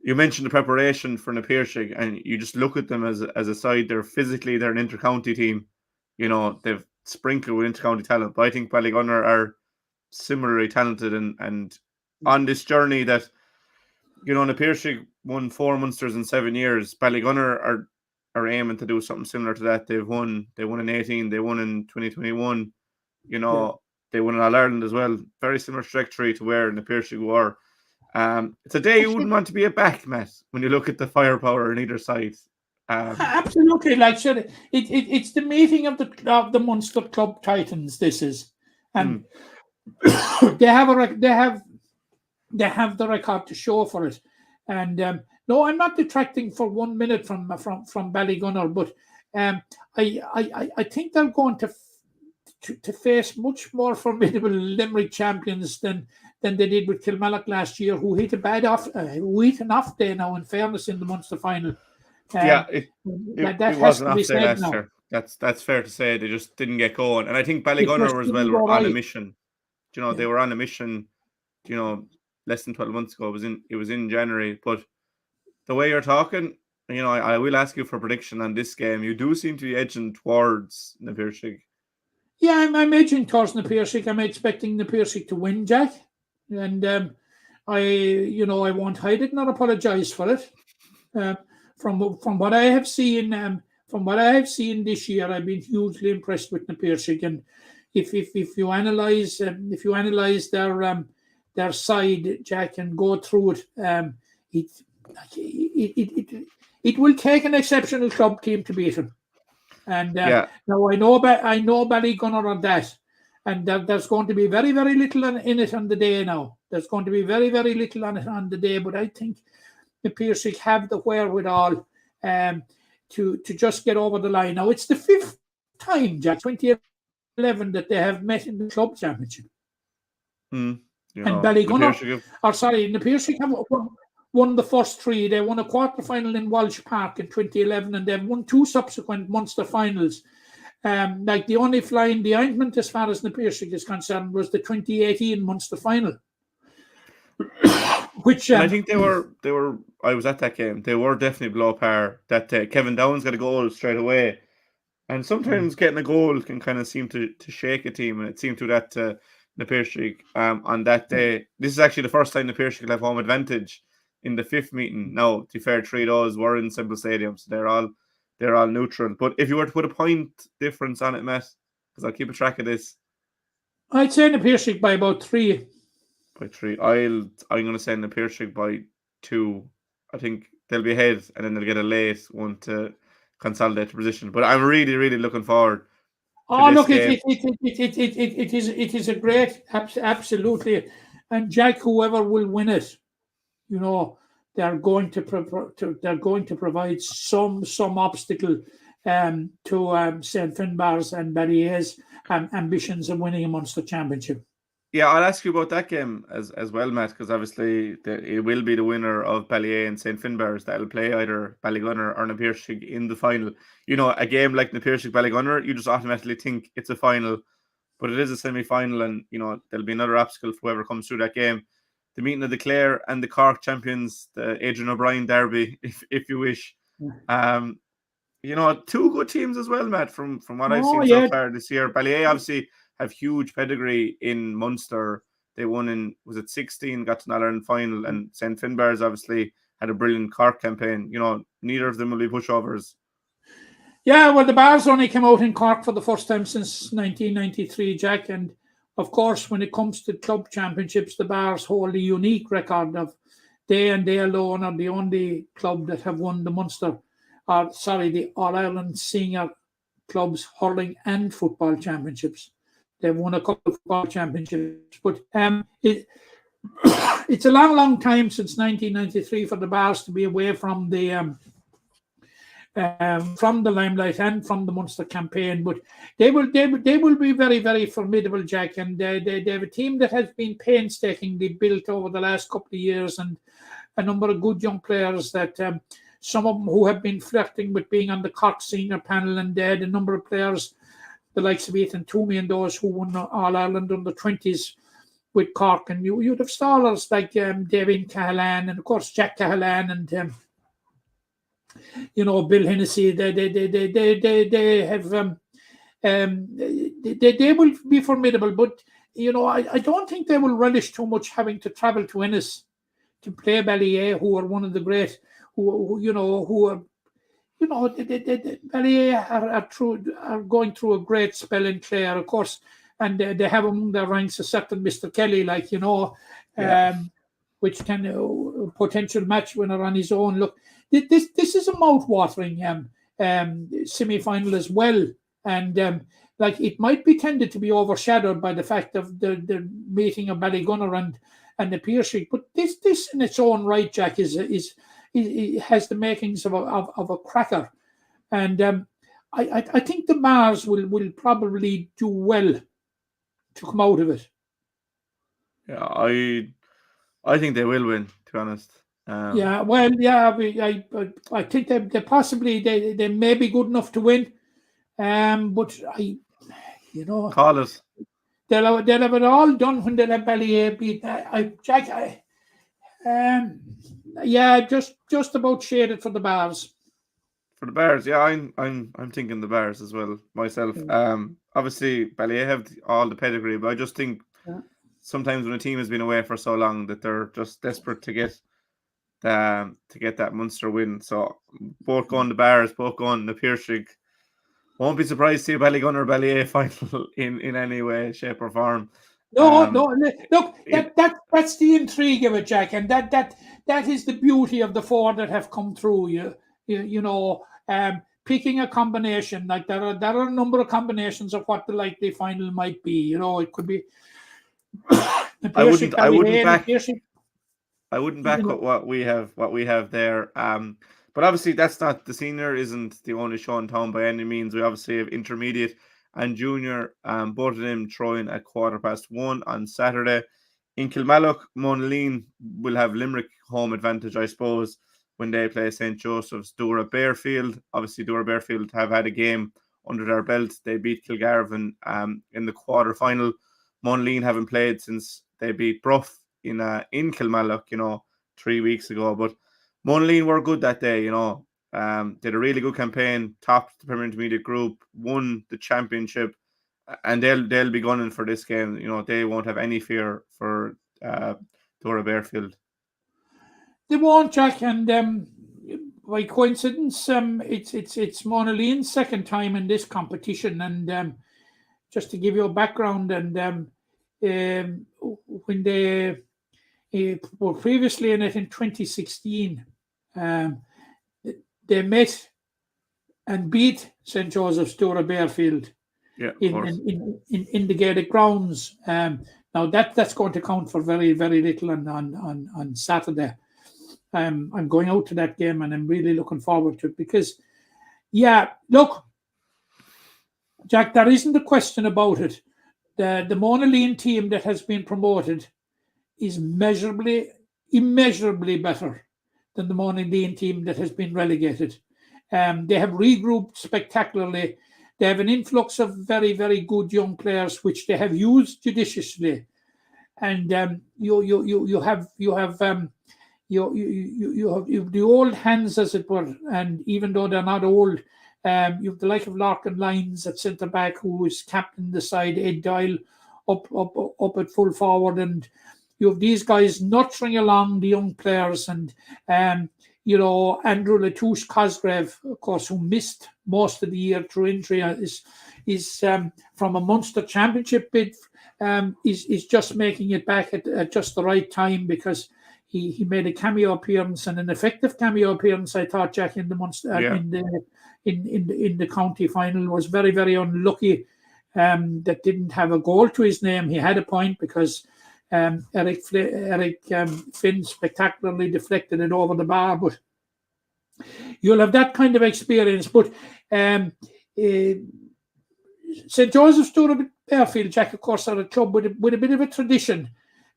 you mentioned the preparation for Na Piarsaigh, and you just look at them as a side. They're an inter-county team. You know, they've sprinkled with inter-county talent, but I think Ballygunner are similarly talented and on this journey that, you know, Na Piarsaigh won 4 Munsters in 7 years. Ballygunner are aiming to do something similar to that. They won in 18, they won in 2021. You know, they won in All Ireland as well. Very similar trajectory to where Na Piarsaigh were. It's a day you wouldn't want to be at back, Matt, when you look at the firepower on either side. Absolutely, like said, it's the meeting of the Munster club titans. This is, and they have the record to show for it. And no, I'm not detracting for 1 minute from Ballygunner, but I think they're going to face much more formidable Limerick champions than they did with Kilmallock last year, who hit an off day now, in fairness, in the Munster final. It was an off day last year. That's fair to say. They just didn't get going. And I think Ballygunner were on a mission. You know, they were on a mission, you know, less than 12 months ago. It was in January. But the way you're talking, you know, I will ask you for a prediction on this game. You do seem to be edging towards Na Piarsaigh. Yeah, I'm edging towards Na Piarsaigh. I'm expecting Na Piarsaigh to win, Jack. And I won't hide it, not apologise for it. From what I have seen, this year, I've been hugely impressed with Na Piarsaigh. And if you analyse their side, Jack, and go through it, it will take an exceptional club team to beat them. And now I know Ballygunner on that. And there's going to be very, very little in it on the day now. There's going to be very, very little on it on the day. But I think the Piarsaigh have the wherewithal to just get over the line. Now, it's the 5th time, Jack, 2011, that they have met in the club championship. And Ballygunner, Na Piarsaigh have won the first 3. They won a quarter-final in Walsh Park in 2011, and they've won 2 subsequent Munster finals. Like the only fly in the ointment as far as Na Piarsaigh is concerned was the 2018 Munster final. Which I think they were. I was at that game. They were definitely below par that day. Kevin Downs got a goal straight away, and sometimes getting a goal can kind of seem to shake a team, and it seemed to that to Na Piarsaigh on that day. This is actually the first time Na Piarsaigh will have home advantage in the 5th meeting. Now, to be fair, 3 of those were in Semple Stadium, so they're all neutral. But if you were to put a point difference on it, Matt, because I'll keep a track of this, I'd say Na Piarsaigh by about 3. By 3. I'm going to say Na Piarsaigh by 2. I think they'll be ahead, and then they'll get a late one to consolidate the position. But I'm really, really looking forward. Look, it is a great, absolutely. And Jack, whoever will win it, you know, they're going to provide some obstacle to St. Finbarr's and Bally's ambitions of winning a Munster championship. Yeah, I'll ask you about that game as well, Matt, because obviously it will be the winner of Ballyea and St. Finbarr's that'll play either Ballygunner or Na Piarsaigh in the final. You know, a game like Na Piarsaigh Ballygunner, you just automatically think it's a final, but it is a semi-final, and you know there'll be another obstacle for whoever comes through that game. The meeting of the Clare and the Cork champions, the Adrian O'Brien derby, if you wish. You know, 2 good teams as well, Matt, from what I've seen so far this year. Ballyea obviously have huge pedigree in Munster. They won in, was it 16, got to an All-Ireland final, and St. Finbarr's obviously had a brilliant Cork campaign. You know, neither of them will be pushovers. Yeah, well, the Bars only came out in Cork for the first time since 1993, Jack, and of course, when it comes to club championships, the Bars hold a unique record of they alone are the only club that have won the the All-Ireland senior clubs hurling and football championships. They've won a couple of football championships, but it's a long time since 1993 for the Bars to be away from the limelight and from the Munster campaign. But they will be very, very formidable, Jack, and they have a team that has been painstakingly built over the last couple of years, and a number of good young players that some of them who have been flirting with being on the Cork senior panel, and they had a number of players, the likes of Ethan Toomey and those who won All-Ireland under 20s with Cork, and you'd have stallers like David Cahalane and of course Jack Cahalane and Bill Hennessy. They have they will be formidable, but I don't think they will relish too much having to travel to Ennis to play Ballyea, who are one of the great, Ballyea are going through a great spell in Clare, of course, and they have among their ranks a certain Mr. Kelly, which can potential match winner on his own. Look, this is a mouth-watering semi-final as well, and it might be tended to be overshadowed by the fact of the meeting of Ballygunner and Na Piarsaigh, but this in its own right, Jack, is has the makings of a cracker, and I think the Mars will probably do well to come out of it. Yeah, I think they will win, to be honest. I think they possibly they may be good enough to win, but call it. They'll have it all done when they'll have Ballyea beat. Just about shaded for the Bars. For the Bears, yeah, I'm thinking the Bears as well myself. Obviously Ballyea have all the pedigree, but I just think sometimes when a team has been away for so long that they're just desperate to get that Munster win. So both going the Bears, both going the Piarsaigh. Won't be surprised to see a Ballygunner or Ballyea final in any way, shape or form. No. Look, that's the intrigue of it, Jack, and that is the beauty of the four that have come through. Picking a combination, like there are a number of combinations of what the likely final might be. It could be. I wouldn't back what we have there. But obviously that's not, the senior isn't the only show in town by any means. We obviously have intermediate and junior, both of them throwing at 1:15 on Saturday. In Kilmallock, Monaleen will have Limerick home advantage, I suppose, when they play St. Joseph's. Dora Bearfield, obviously Dora Bearfield have had a game under their belt. They beat Kilgarvan in the quarter-final. Monaleen haven't played since they beat Bruff in Kilmallock, 3 weeks ago. But Monaleen were good that day, did a really good campaign, topped the Premier Intermediate group, won the championship, and they'll be gunning for this game. They won't have any fear for Dora Bearfield. They won't, Jack, and by coincidence, it's Monaleen's second time in this competition, and just to give you a background, and when they were previously in it in 2016, they met and beat St. Joseph's Dora Bearfield in the Gaelic grounds. Now that's going to count for very, very little on Saturday. I'm going out to that game and I'm really looking forward to it because, look, Jack, there isn't a question about it. The Monaleen team that has been promoted is immeasurably better than the Monaleen team that has been relegated. They have regrouped spectacularly. They have an influx of very, very good young players, which they have used judiciously. And you have the old hands, as it were. And even though they're not old, you have the like of Larkin Lyons at centre back, who is captain the side. Ed Doyle up at full forward, and you have these guys nurturing along the young players, and Andrew Latouche Cosgrave, of course, who missed most of the year through injury, is from a Munster championship bid, is just making it back at just the right time, because he made a cameo appearance, and an effective cameo appearance, I thought, Jack, in the Munster in the county final. Was very, very unlucky that didn't have a goal to his name. He had a point because Eric Finn spectacularly deflected it over the bar, but you'll have that kind of experience. But St. Joseph's Dora Bearfield, Jack, of course, are a club with a bit of a tradition,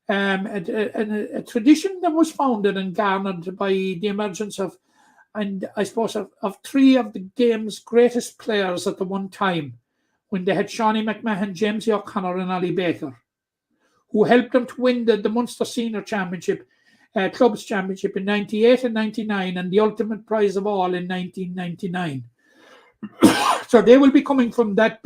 a tradition that was founded and garnered by the emergence of, and I suppose of three of the game's greatest players at the one time, when they had Shawnee McMahon, James O'Connor and Ali Baker, who helped them to win the Munster Senior Championship, Clubs Championship in 98 and 99, and the ultimate prize of all in 1999. So they will be coming from that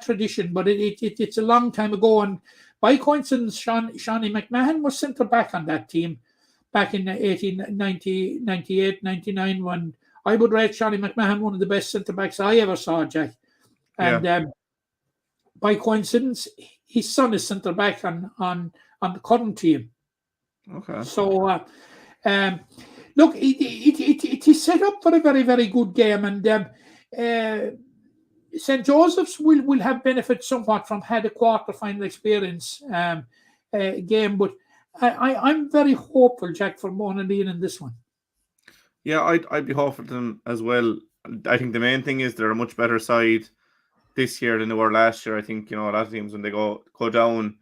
tradition, but it's a long time ago. And by coincidence, Shawnee McMahon was centre back on that team back in 98, 99, when I would rate Shawnee McMahon one of the best centre backs I ever saw, Jack. And by coincidence, his son is centre back on the current team. Okay. So, look, it is set up for a very, very good game, and St. Joseph's will have benefit somewhat from had a quarter-final experience game, but I'm very hopeful, Jack, for Monaghan in this one. Yeah, I'd be hopeful for them as well. I think the main thing is they're a much better side this year than they were last year. I think, a lot of teams, when they go down,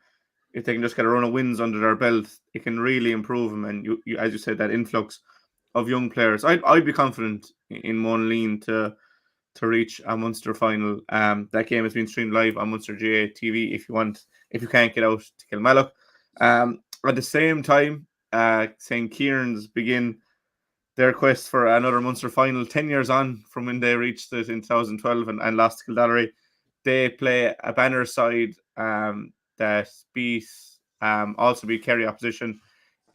if they can just get a run of wins under their belt, it can really improve them. And you as you said, that influx of young players, I'd be confident in Monaghan to reach a Munster final. That game has been streamed live on Munster GA TV if you can't get out to Kilmallock. At the same time, St. Kieran's begin their quest for another Munster final 10 years on from when they reached it in 2012 and lost to Kildare. They play a banner side that also beat Kerry opposition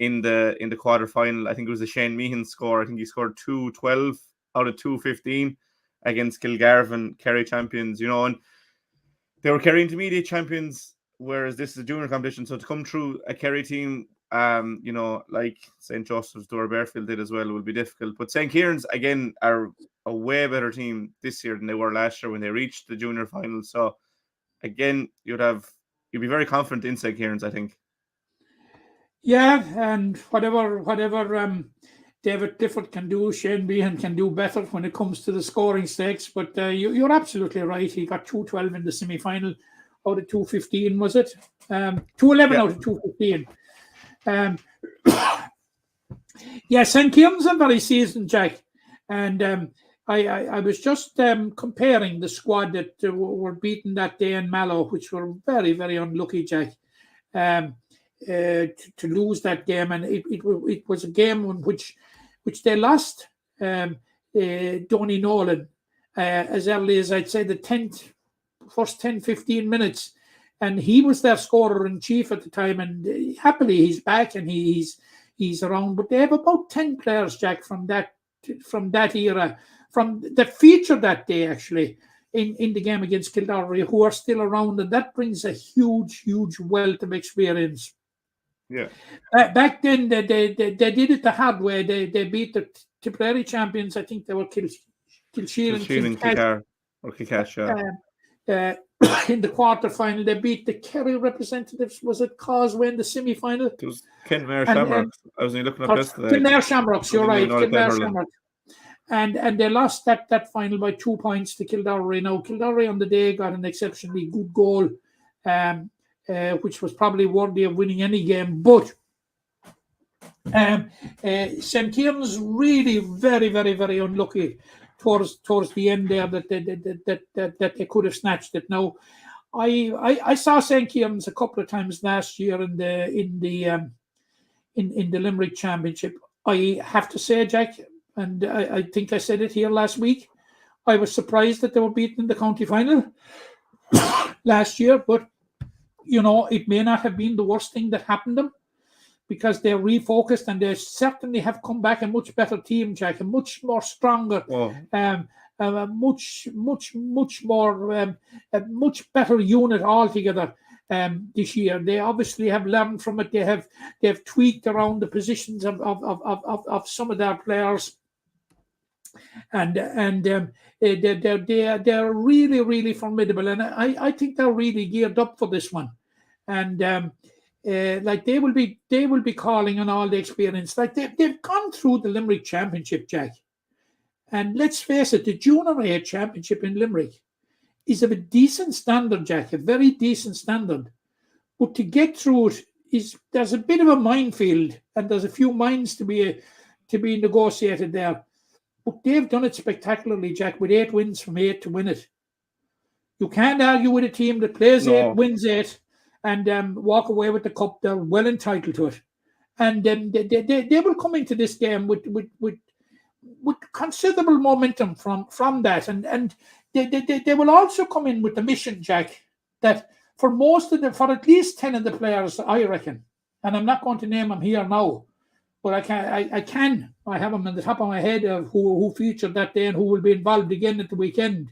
in the quarter final. I think it was the Shane Meehan score. I think he scored 2-12 out of 2-15 against Kilgarvan, Kerry champions, and they were Kerry intermediate champions, whereas this is a junior competition. So to come through a Kerry team, like St. Joseph's, Dora Bearfield did as well, will be difficult. But St. Kieran's, again, are a way better team this year than they were last year when they reached the junior final. So again, you'd be very confident in St. Kieran's, I think. Yeah, and whatever David Clifford can do, Shane Behan can do better when it comes to the scoring stakes. But you're absolutely right. He got 2-12 in the semi-final out of 2-15, was it? 2-11 out of 2-15. St. Kieran's are very seasoned, Jack. And I was just comparing the squad that were beaten that day in Mallow, which were very, very unlucky, Jack, to lose that game. And it was a game in which they lost Donny Nolan as early as, I'd say, the first 10-15 minutes. And he was their scorer-in-chief at the time. And happily, he's back and he's around. But they have about 10 players, Jack, from that era, that featured that day, actually, in the game against Kildare, who are still around. And that brings a huge, huge wealth of experience. Yeah. Back then, they did it the hard way. They beat the Tipperary champions. I think they were Kilsheen and Kilcar, or Kilcash, yeah. In the quarter-final, they beat the Kerry representatives. Was it Causeway in the semi-final? It was Kenmare Shamrocks. I was looking up yesterday. Kenmare Shamrocks, you're right. Kenmare Shamrocks. And they lost that final by 2 points to Kildare. Now, Kildare on the day got an exceptionally good goal, which was probably worthy of winning any game. But St. Kieran's really very, very, very unlucky towards the end there that they could have snatched it. Now, I saw St. Kieran's a couple of times last year in the Limerick Championship. I have to say, Jack, and I think I said it here last week, I was surprised that they were beaten in the county final last year, but it may not have been the worst thing that happened to them, because they're refocused and they certainly have come back a much better team, Jack, a much more stronger, a much more, a much better unit altogether this year. They obviously have learned from it. They have tweaked around the positions of some of their players, and they're really, really formidable. And I think they're really geared up for this one, and. They will be calling on all the experience. Like they've gone through the Limerick Championship, Jack. And let's face it, the Junior A Championship in Limerick is of a decent standard, Jack, a very decent standard. But to get through it there's a bit of a minefield, and there's a few mines to be negotiated there. But they've done it spectacularly, Jack, with 8 wins from 8 to win it. You can't argue with a team that plays 8, wins 8. and walk away with the cup, they're well entitled to it. And they will come into this game with considerable momentum from that. And they will also come in with the mission, Jack, that for at least 10 of the players, I reckon, and I'm not going to name them here now, but I have them on the top of my head of who featured that day and who will be involved again at the weekend.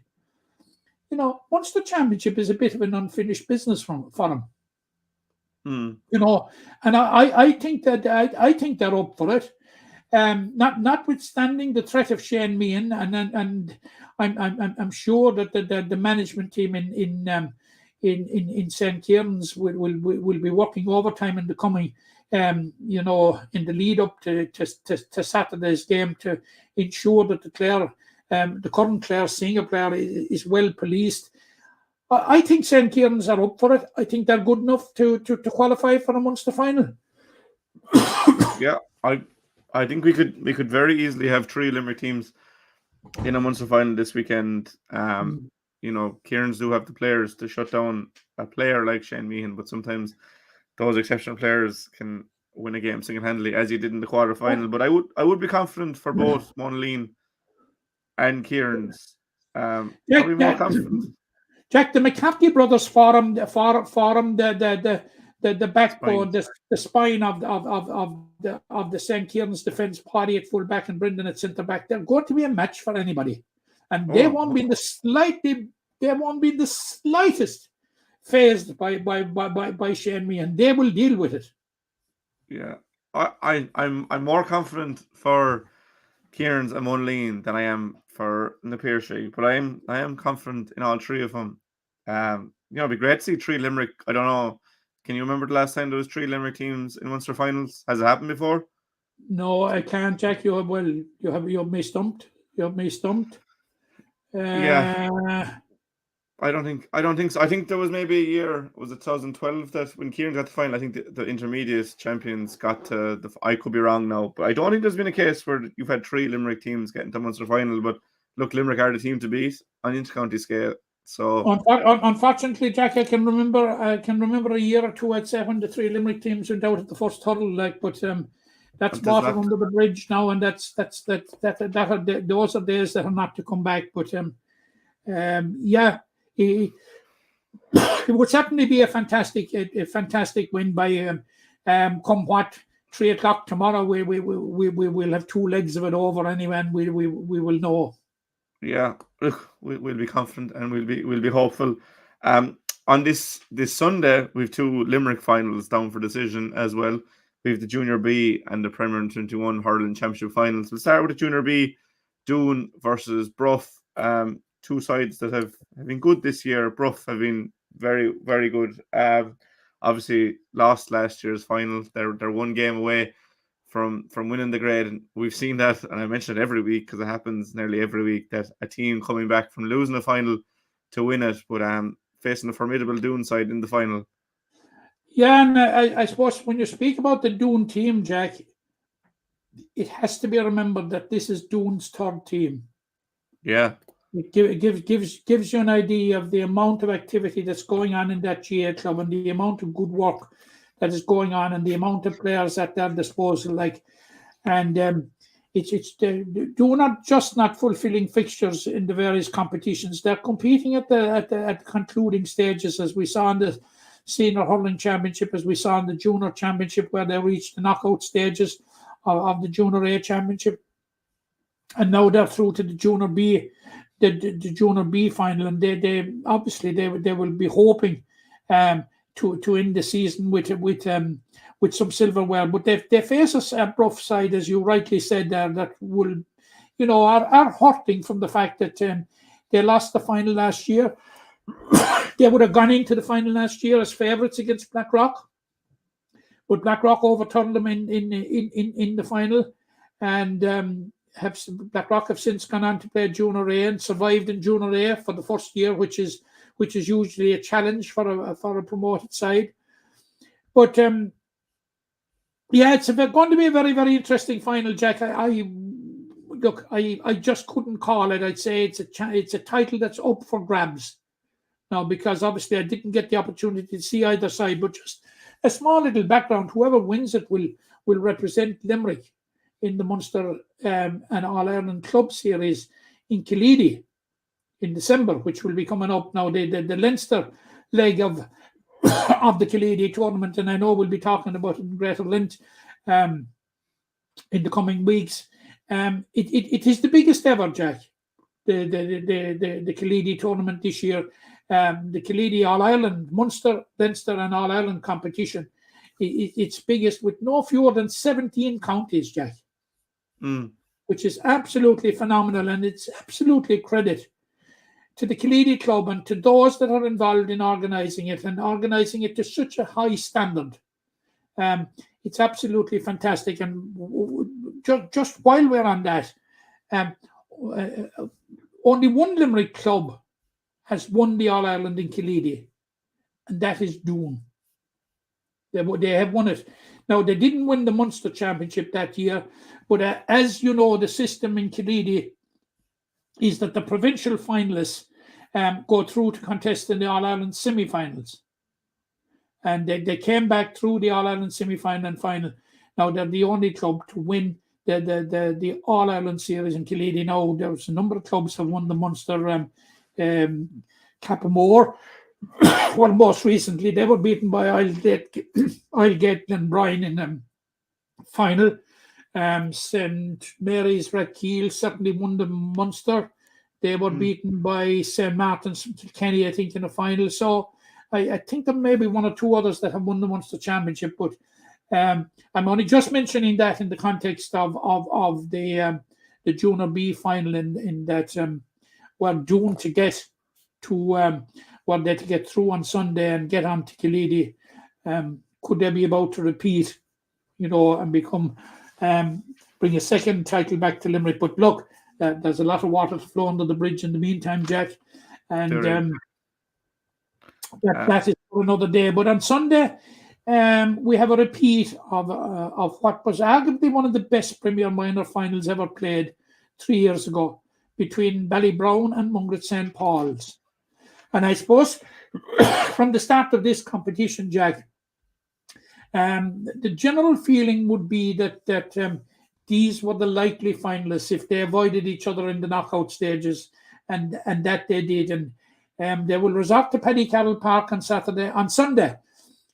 Munster Championship is a bit of an unfinished business for them. And I think that I think they're up for it. Notwithstanding the threat of Shane Meehan, and I'm sure that the management team in St. Kieran's will be working overtime in the coming, in the lead up to Saturday's game to ensure that the current Clare senior player is well policed. I think St. Kieran's are up for it. I think they're good enough to qualify for a Munster final. Yeah, I think we could very easily have 3 Limerick teams in a Munster final this weekend. Kieran's do have the players to shut down a player like Shane Meehan, but sometimes those exceptional players can win a game single-handedly, as he did in the quarter-final. But I would be confident for both Monaghan and Kieran's. Probably more confident. Jack, the McCarthy brothers form the backbone, the spine of the St. Kieran's defence. Paddy at full back and Brendan at centre back. They're going to be a match for anybody, and they won't be in the slightest phased by Shane Meehan. They will deal with it. Yeah, I'm more confident for Kieran's and Monaghan than I am for Na Piarsaigh, but I am confident in all 3 of them. It'd be great to see 3 Limerick. I don't know. Can you remember the last time there was 3 Limerick teams in Munster finals? Has it happened before? No, I can't, Jack. You have me stumped. Yeah. I don't think so. I think there was maybe a year, was it 2012, that when Kieran got the final, I think the intermediate champions got to I could be wrong now, but I don't think there's been a case where you've had 3 Limerick teams getting to Munster final. But look, Limerick are the team to beat on inter-county scale. So unfortunately, Jack, I can remember a year or two, I'd say, when the 3 Limerick teams went out at the first hurl, but that's water under the bridge now, and those are days that are not to come back. But it would certainly be a fantastic win by come what 3 o'clock tomorrow. We will have 2 legs of it over anyway, and we will know. Yeah, look, we'll be confident and we'll be hopeful. On this Sunday, we've 2 Limerick finals down for decision as well. We have the Junior B and the Premier Under 21 Hurling Championship finals. We'll start with the Junior B, Doon versus Brough. 2 sides that have been good this year. Brough have been very, very good. Obviously lost last year's final. They're 1 game away from winning the grade, and we've seen that, and I mention it every week because it happens nearly every week, that a team coming back from losing a final to win it, but facing a formidable Doon side in the final. Yeah, and I suppose when you speak about the Doon team, Jack, it has to be remembered that this is Doon's 3rd team. Yeah. It gives you an idea of the amount of activity that's going on in that GA club and the amount of good work that is going on and the amount of players at their disposal. It's Doon are just not fulfilling fixtures in the various competitions. They're competing at the concluding stages, as we saw in the Senior Hurling Championship, as we saw in the Junior Championship, where they reached the knockout stages of the Junior A Championship, and now they're through to the Junior B. The Junior B final, and they obviously will be hoping to end the season with some silverware, but they face a rough side, as you rightly said there, that will are hurting from the fact that they lost the final last year. They would have gone into the final last year as favourites against Blackrock, but Blackrock overturned them in the final, and Blackrock have since gone on to play Junior A and survived in Junior A for the first year, which is usually a challenge for a promoted side. But it's going to be a very, very interesting final, Jack. I just couldn't call it. I'd say it's a title that's up for grabs. now, because obviously I didn't get the opportunity to see either side, but just a small little background. Whoever wins it will represent Limerick in the Munster and All-Ireland Club Series in Killeedy in December, which will be coming up now. The Leinster leg of the Killeedy tournament, and I know we'll be talking about it in greater length in the coming weeks. It is the biggest ever, Jack. The Killeedy tournament this year, the Killeedy All-Ireland, Munster, Leinster and All-Ireland competition. It's biggest with no fewer than 17 counties, Jack, which is absolutely phenomenal, and it's absolutely a credit to the Killeedy Club and to those that are involved in organising it and organising it to such a high standard. It's absolutely fantastic. And just while we're on that, only one Limerick club has won the All-Ireland in Killeedy, and that is Doon. They have won it. Now, they didn't win the Munster Championship that year, but as you know, the system in Killeedy is that the provincial finalists go through to contest in the All-Ireland semi-finals. And they came back through the All-Ireland semi-final and final. Now, they're the only club to win the All-Ireland series in Killeedy. Now, there's a number of clubs have won the Munster. Camogie, well, most recently, they were beaten by Islegate and Bryan in the final. St. Mary's Rathkeil certainly won the Munster. They were beaten by St. Martin's Kenny, I think, in the final. So I think there may be one or two others that have won the Munster Championship, but I'm only just mentioning that in the context of the Junior B final in that we're doomed to get to to get through on Sunday and get on to Killeedy. Could they be about to repeat, and become bring a second title back to Limerick? But look, there's a lot of water to flow under the bridge in the meantime, Jack, and that is for another day. But on Sunday, we have a repeat of what was arguably one of the best Premier Minor finals ever played 3 years ago between Ballybrown and Mungret St. Paul's. And I suppose from the start of this competition, Jack, the general feeling would be that these were the likely finalists if they avoided each other in the knockout stages, and that they did. And they will resort to Paddy Carroll Park on Sunday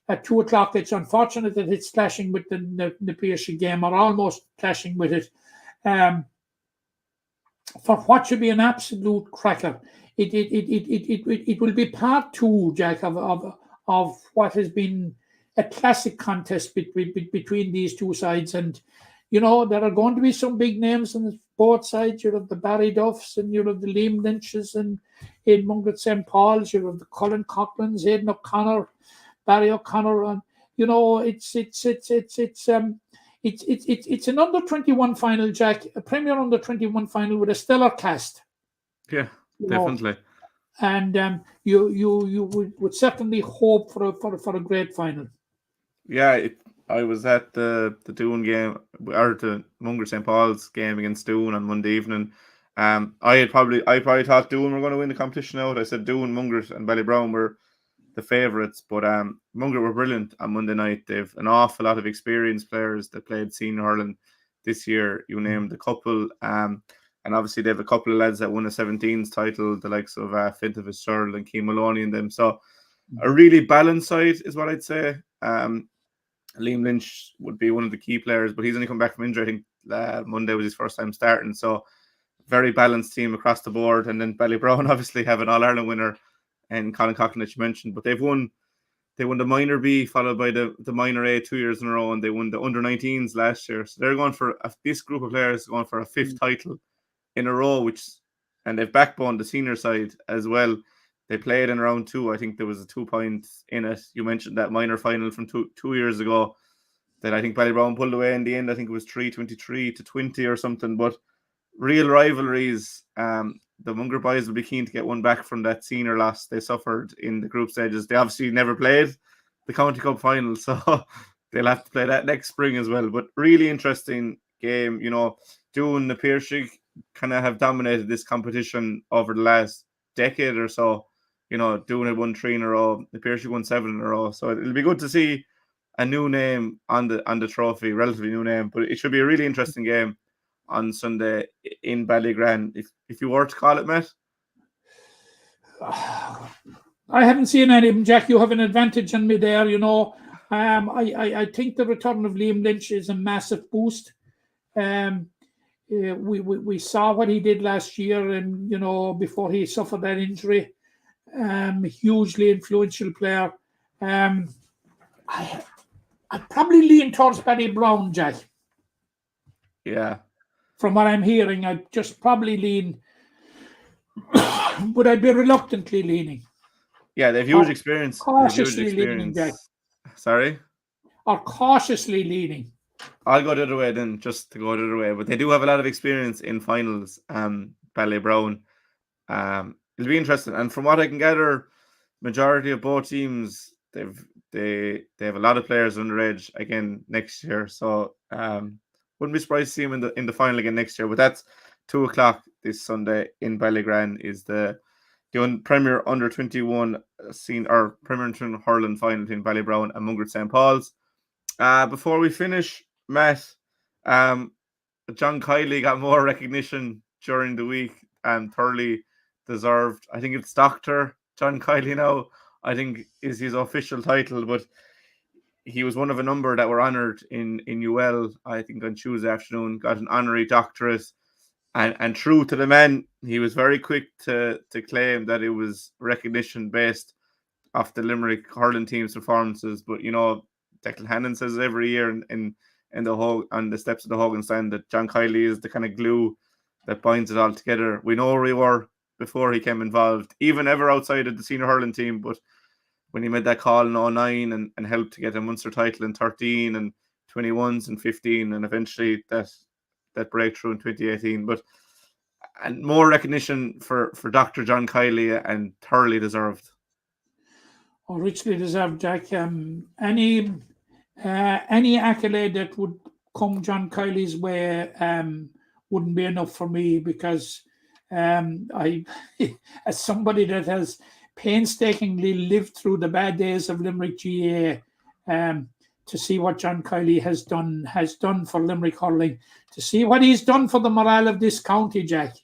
at 2:00. It's unfortunate that it's clashing with the Na Piarsaigh game, or almost clashing with it. For what should be an absolute cracker. It will be part two, Jack, of what has been a classic contest between these two sides. And, there are going to be some big names on both sides. You have the Barry Duffs and you have the Liam Lynches and in Mungret St. Paul's. You have the Colin Coughlin's, Aidan O'Connor, Barry O'Connor. And, it's an under-21 final, Jack, a Premier under-21 final with a stellar cast. Yeah, definitely. And you would certainly hope for a great final. Yeah, I was at the Doon game, or the Mungret St. Paul's game against Doon on Monday evening. I probably thought Doon were going to win the competition out. I said Doon, Mungret and Ballybrown were the favourites, but Mungret were brilliant on Monday night. They've an awful lot of experienced players that played senior hurling this year. You named a couple, and obviously they have a couple of lads that won a 17s title, the likes of Fintan Fitzgerald and Keane Maloney and them. So a really balanced side is what I'd say. Liam Lynch would be one of the key players, but he's only come back from injury. I think Monday was his first time starting. So very balanced team across the board. And then Ballybrown obviously have an All-Ireland winner and Colin Coughlin that you mentioned, but they won the minor B followed by the minor A 2 years in a row, and they won the under-19s last year. So they're going for this group of players going for a fifth title in a row, and they've backboned the senior side as well. They played in round 2. I think there was a 2 points in it. You mentioned that minor final from two years ago that I think Ballybrown pulled away in the end. I think it was 3-23-20 or something. But real rivalries. The Munger boys will be keen to get one back from that senior loss they suffered in the group stages. They obviously never played the County Cup final, so they'll have to play that next spring as well. But really interesting game. Doon Na Piarsaigh kind of have dominated this competition over the last decade or so. doing it 1-3 in a row. Na Piarsaigh won 7 in a row. So it'll be good to see a new name on the trophy, relatively new name. But it should be a really interesting game on Sunday in Ballygunner. If you were to call it, Matt. I haven't seen any of them, Jack. You have an advantage on me there, I think the return of Liam Lynch is a massive boost. We saw what he did last year, and before he suffered that injury, hugely influential player. I probably lean towards Barry Brown, Jack. Yeah. From what I'm hearing, I'd just probably lean, but I'd be reluctantly leaning. Yeah, they've huge experience. Cautiously leaning, Jack. Sorry? Or cautiously leaning. I'll go the other way then, just to go the other way. But they do have a lot of experience in finals, Bally Brown. It'll be interesting. And from what I can gather, majority of both teams, they have a lot of players underage again next year. So wouldn't be surprised to see them in the final again next year. But that's 2:00 this Sunday in Ballygunner is the Premier Under 21 Premier Under 21 Hurling final between Ballybrown and Mungret St. Paul's. Before we finish, Matt, John Kiley got more recognition during the week and thoroughly deserved. I think it's Dr. John Kiley now, I think is his official title, but he was one of a number that were honoured in UL, I think on Tuesday afternoon, got an honorary doctorate. And true to the man, he was very quick to claim that it was recognition based off the Limerick hurling team's performances. But Declan Hannon says every year on the steps of the Hogan stand that John Kiley is the kind of glue that binds it all together. We know where he were before he came involved, even ever outside of the senior hurling team. But when he made that call in 2009 and helped to get a Munster title in 13 and 21s and 15, and eventually that breakthrough in 2018, and more recognition for Dr. John Kiley, and thoroughly deserved. Oh, richly deserved, Jack. Any accolade that would come John Kiley's way wouldn't be enough for me, because I, as somebody that has painstakingly lived through the bad days of Limerick GA, to see what John Kiley has done for Limerick hurling, to see what he's done for the morale of this county, Jack,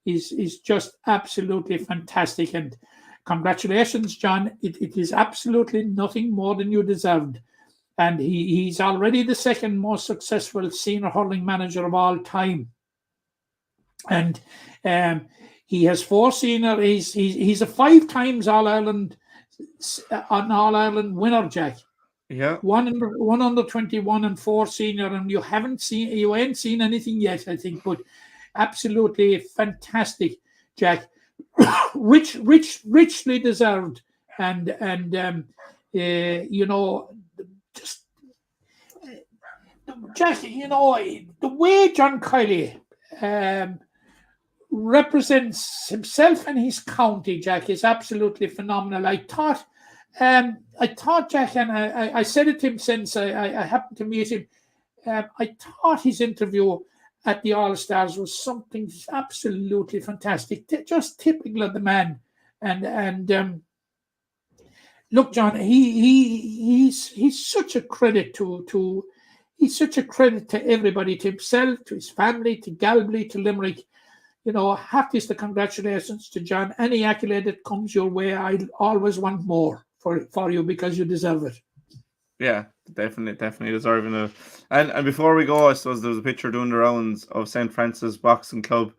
is just absolutely fantastic. And congratulations, John. It is absolutely nothing more than you deserved. And he's already the second most successful senior hurling manager of all time. And he has 4 senior. He's a 5 times All-Ireland winner, Jack. Yeah, one under 21 and 4 senior, and you ain't seen anything yet, I think, but absolutely fantastic, Jack. richly deserved, and just Jack, the way John Kiley represents himself and his county, Jack, is absolutely phenomenal. I thought, Jack, and I said it to him since I happened to meet him. I thought his interview at the All Stars was something absolutely fantastic, just typical of the man. And look, John, he's such a credit to everybody, to himself, to his family, to Galway, to Limerick. Happiest the congratulations to John. Any accolade that comes your way, I'd always want more for you, because you deserve it. Yeah, definitely deserving it. And before we go, I suppose there was a picture doing the rounds of St. Francis Boxing Club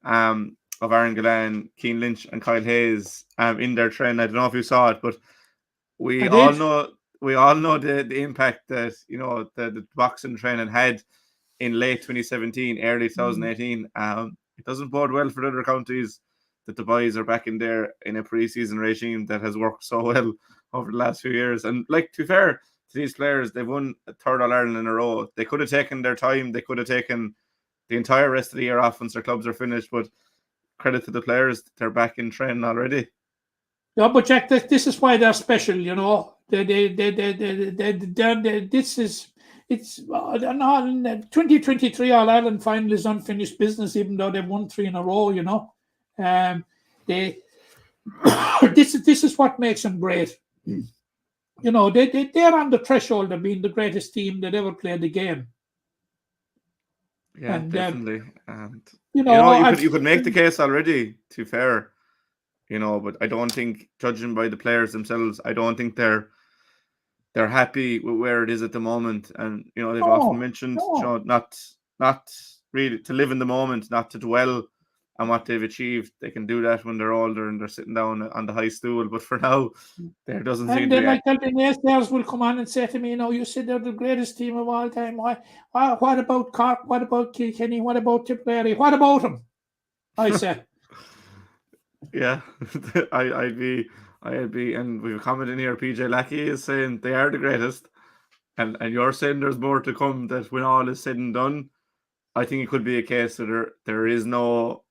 of Aaron Gillan, Keane Lynch and Kyle Hayes in their trend. I don't know if you saw it, but we all know the impact that the boxing training had in late 2017, early 2018. It doesn't bode well for the other counties that the boys are back in there in a pre-season regime that has worked so well over the last few years. And to be fair to these players, they've won a 3rd All-Ireland in a row. They could have taken their time. They could have taken the entire rest of the year off once their clubs are finished. But credit to the players, they're back in training already. Yeah, but Jack, this is why they're special. It's an 2023 All-Ireland final is unfinished business, even though they've won 3 in a row. this is what makes them great. You know, they're on the threshold of being the greatest team that ever played the game. Yeah, And definitely. And you know, you could make the case already, to be fair, but I don't think, judging by the players themselves, I don't think they're happy with where it is at the moment. And they've often mentioned, not really to live in the moment, not to dwell on what they've achieved. They can do that when they're older and they're sitting down on the high stool. But for now, there doesn't seem and to then be. like the naysayers will come on and say to me, you said they're the greatest team of all time. What about Cork? What about Kilkenny? What about Tipperary? What about them? I say. Yeah, I'd be, and we've a comment in here. PJ Lackey is saying they are the greatest, and you're saying there's more to come. That when all is said and done, I think it could be a case that there is no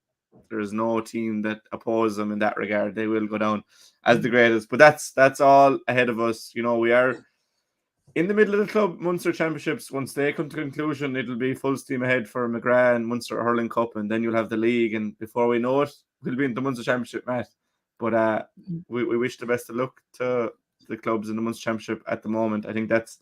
team that opposes them in that regard. They will go down as the greatest. But that's all ahead of us. We are in the middle of the club Munster Championships. Once they come to conclusion, it'll be full steam ahead for McGrath and Munster Hurling Cup, and then you'll have the league. And before we know it, we'll be in the Munster Championship, Matt. But we wish the best of luck to the clubs in the Munster Championship at the moment. I think that's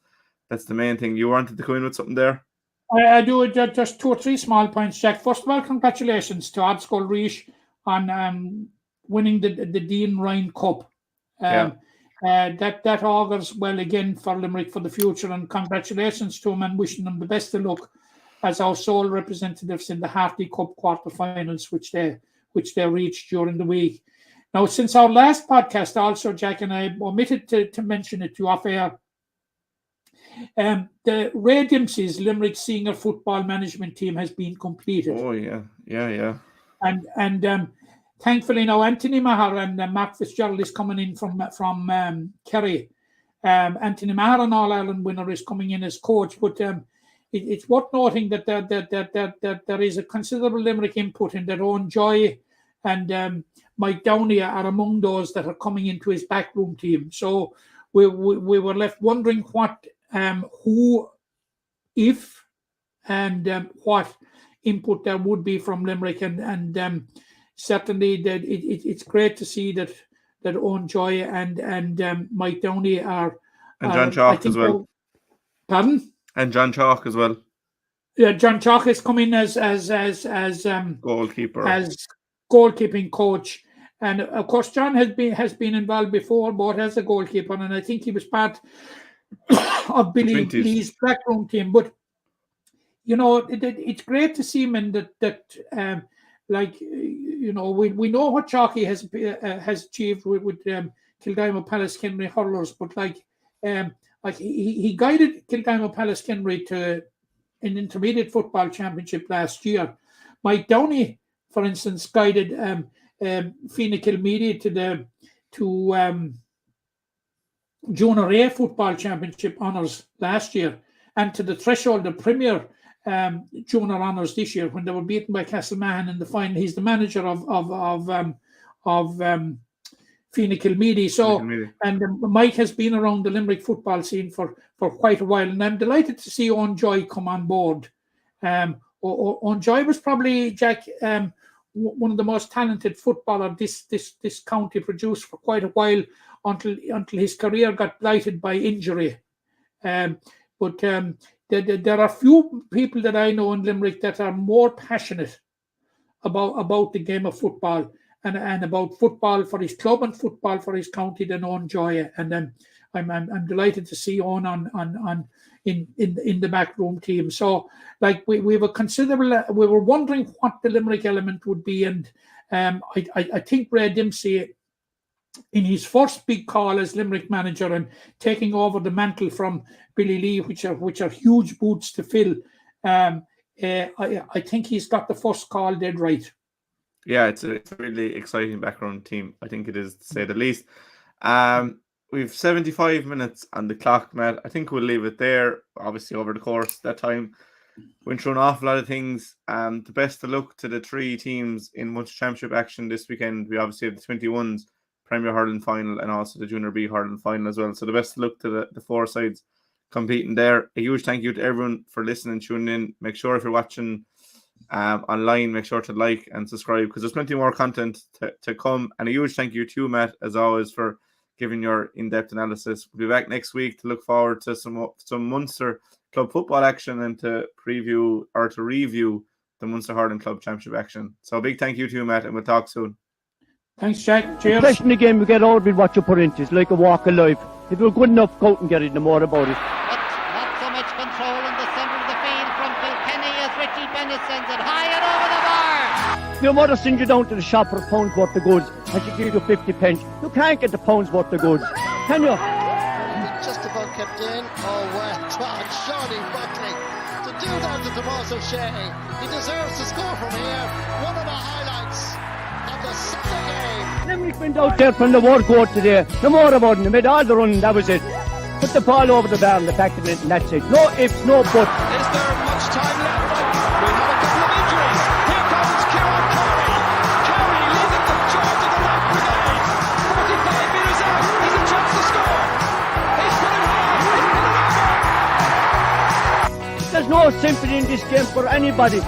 the main thing. You wanted to come in with something there? I do just 2 or 3 small points, Jack. First of all, congratulations to Adare Roche on winning the Dean Ryan Cup. That augurs well again for Limerick for the future, and congratulations to them and wishing them the best of luck as our sole representatives in the Harty Cup quarterfinals, which they reached during the week. Now, since our last podcast, also Jack and I omitted to mention it to you off air. The Ray Dempsey's Limerick senior football management team has been completed. Oh yeah. And thankfully now Anthony Maher and Mark Fitzgerald is coming in from Kerry. Anthony Maher, an All-Ireland winner, is coming in as coach. But it's worth noting that there is a considerable Limerick input in their own Joy and Mike Downey are among those that are coming into his backroom team. So we were left wondering what, who, if, and what input there would be from Limerick, and certainly that it's great to see that Owen Joy and Mike Downey are, and John Chalk as well. Pardon? And John Chalk as well. Yeah, John Chalk has come in as goalkeeper, as goalkeeping coach. And of course, John has been involved before, both as a goalkeeper, and I think he was part of Billy Lee's backroom team. But it's great to see him in that. We know what Chalky has achieved with Kildimo Palace Kenry hurlers, but he guided Kildimo Palace Kenry to an intermediate football championship last year. Mike Downey, for instance, guided Fina Kilmeady to Junior A football championship honours last year, and to the threshold of Premier Junior honours this year when they were beaten by Castlemahon in the final. He's the manager of Fina Kilmeady. So, and Mike has been around the Limerick football scene for quite a while, and I'm delighted to see Owen Joy come on board. Owen Joy was probably, Jack, one of the most talented footballer this county produced for quite a while until his career got blighted by injury. But there are few people that I know in Limerick that are more passionate about the game of football and about football for his club and football for his county than Owen Joy. And I'm delighted to see Owen in the backroom team. So, we were considerable. We were wondering what the Limerick element would be, and I think Ray Dempsey, in his first big call as Limerick manager and taking over the mantle from Billy Lee, which are huge boots to fill, I think he's got the first call dead right. Yeah, it's a really exciting background team. I think it is, to say the least. We've 75 minutes on the clock, Matt. I think we'll leave it there. Obviously, over the course of that time, went through an awful lot of things. The best of luck to the 3 teams in Munster Championship action this weekend. We obviously have the 21s Premier Hurling final and also the Junior B Hurling final as well. So the best of luck to the 4 sides competing there. A huge thank you to everyone for listening and tuning in. Make sure if you're watching online. Make sure to like and subscribe because there's plenty more content to come. And a huge thank you to you, Matt, as always, for giving your in-depth analysis. We'll be back next week to look forward to some Munster club football action and to review the Munster Hurling Club Championship action. So a big thank you to you, Matt, and we'll talk soon. Thanks, Jack. Cheers. Especially in the game, we get out with what you put into. It's like a walk of life. If you're good enough, go out and get it, no more about it. But not so much control in the centre of the field from Kilkenny as Richie Bennett sends it high and over the bar. Your mother sends you down to the shop for a pound's worth of goods and she gives you 50 pence. You can't get the pound's worth of goods, can you? Just about kept in. Oh, well done, Johnny Buckley. To do that to Tommaso Shea, he deserves to score from here. One of the highlights of the Sunday game. Limerick went out there from the war court today. No more about it. They made all the running, that was it. Put the ball over the bar and the back of it, and that's it. No ifs, no buts. Is there much time left? We have a couple of injuries. Here comes Kieran Carey. Carey leading the charge of the right brigade. 45 metres out. He's a chance to score. He's put it high. He's put it over. There's no sympathy in this game for anybody.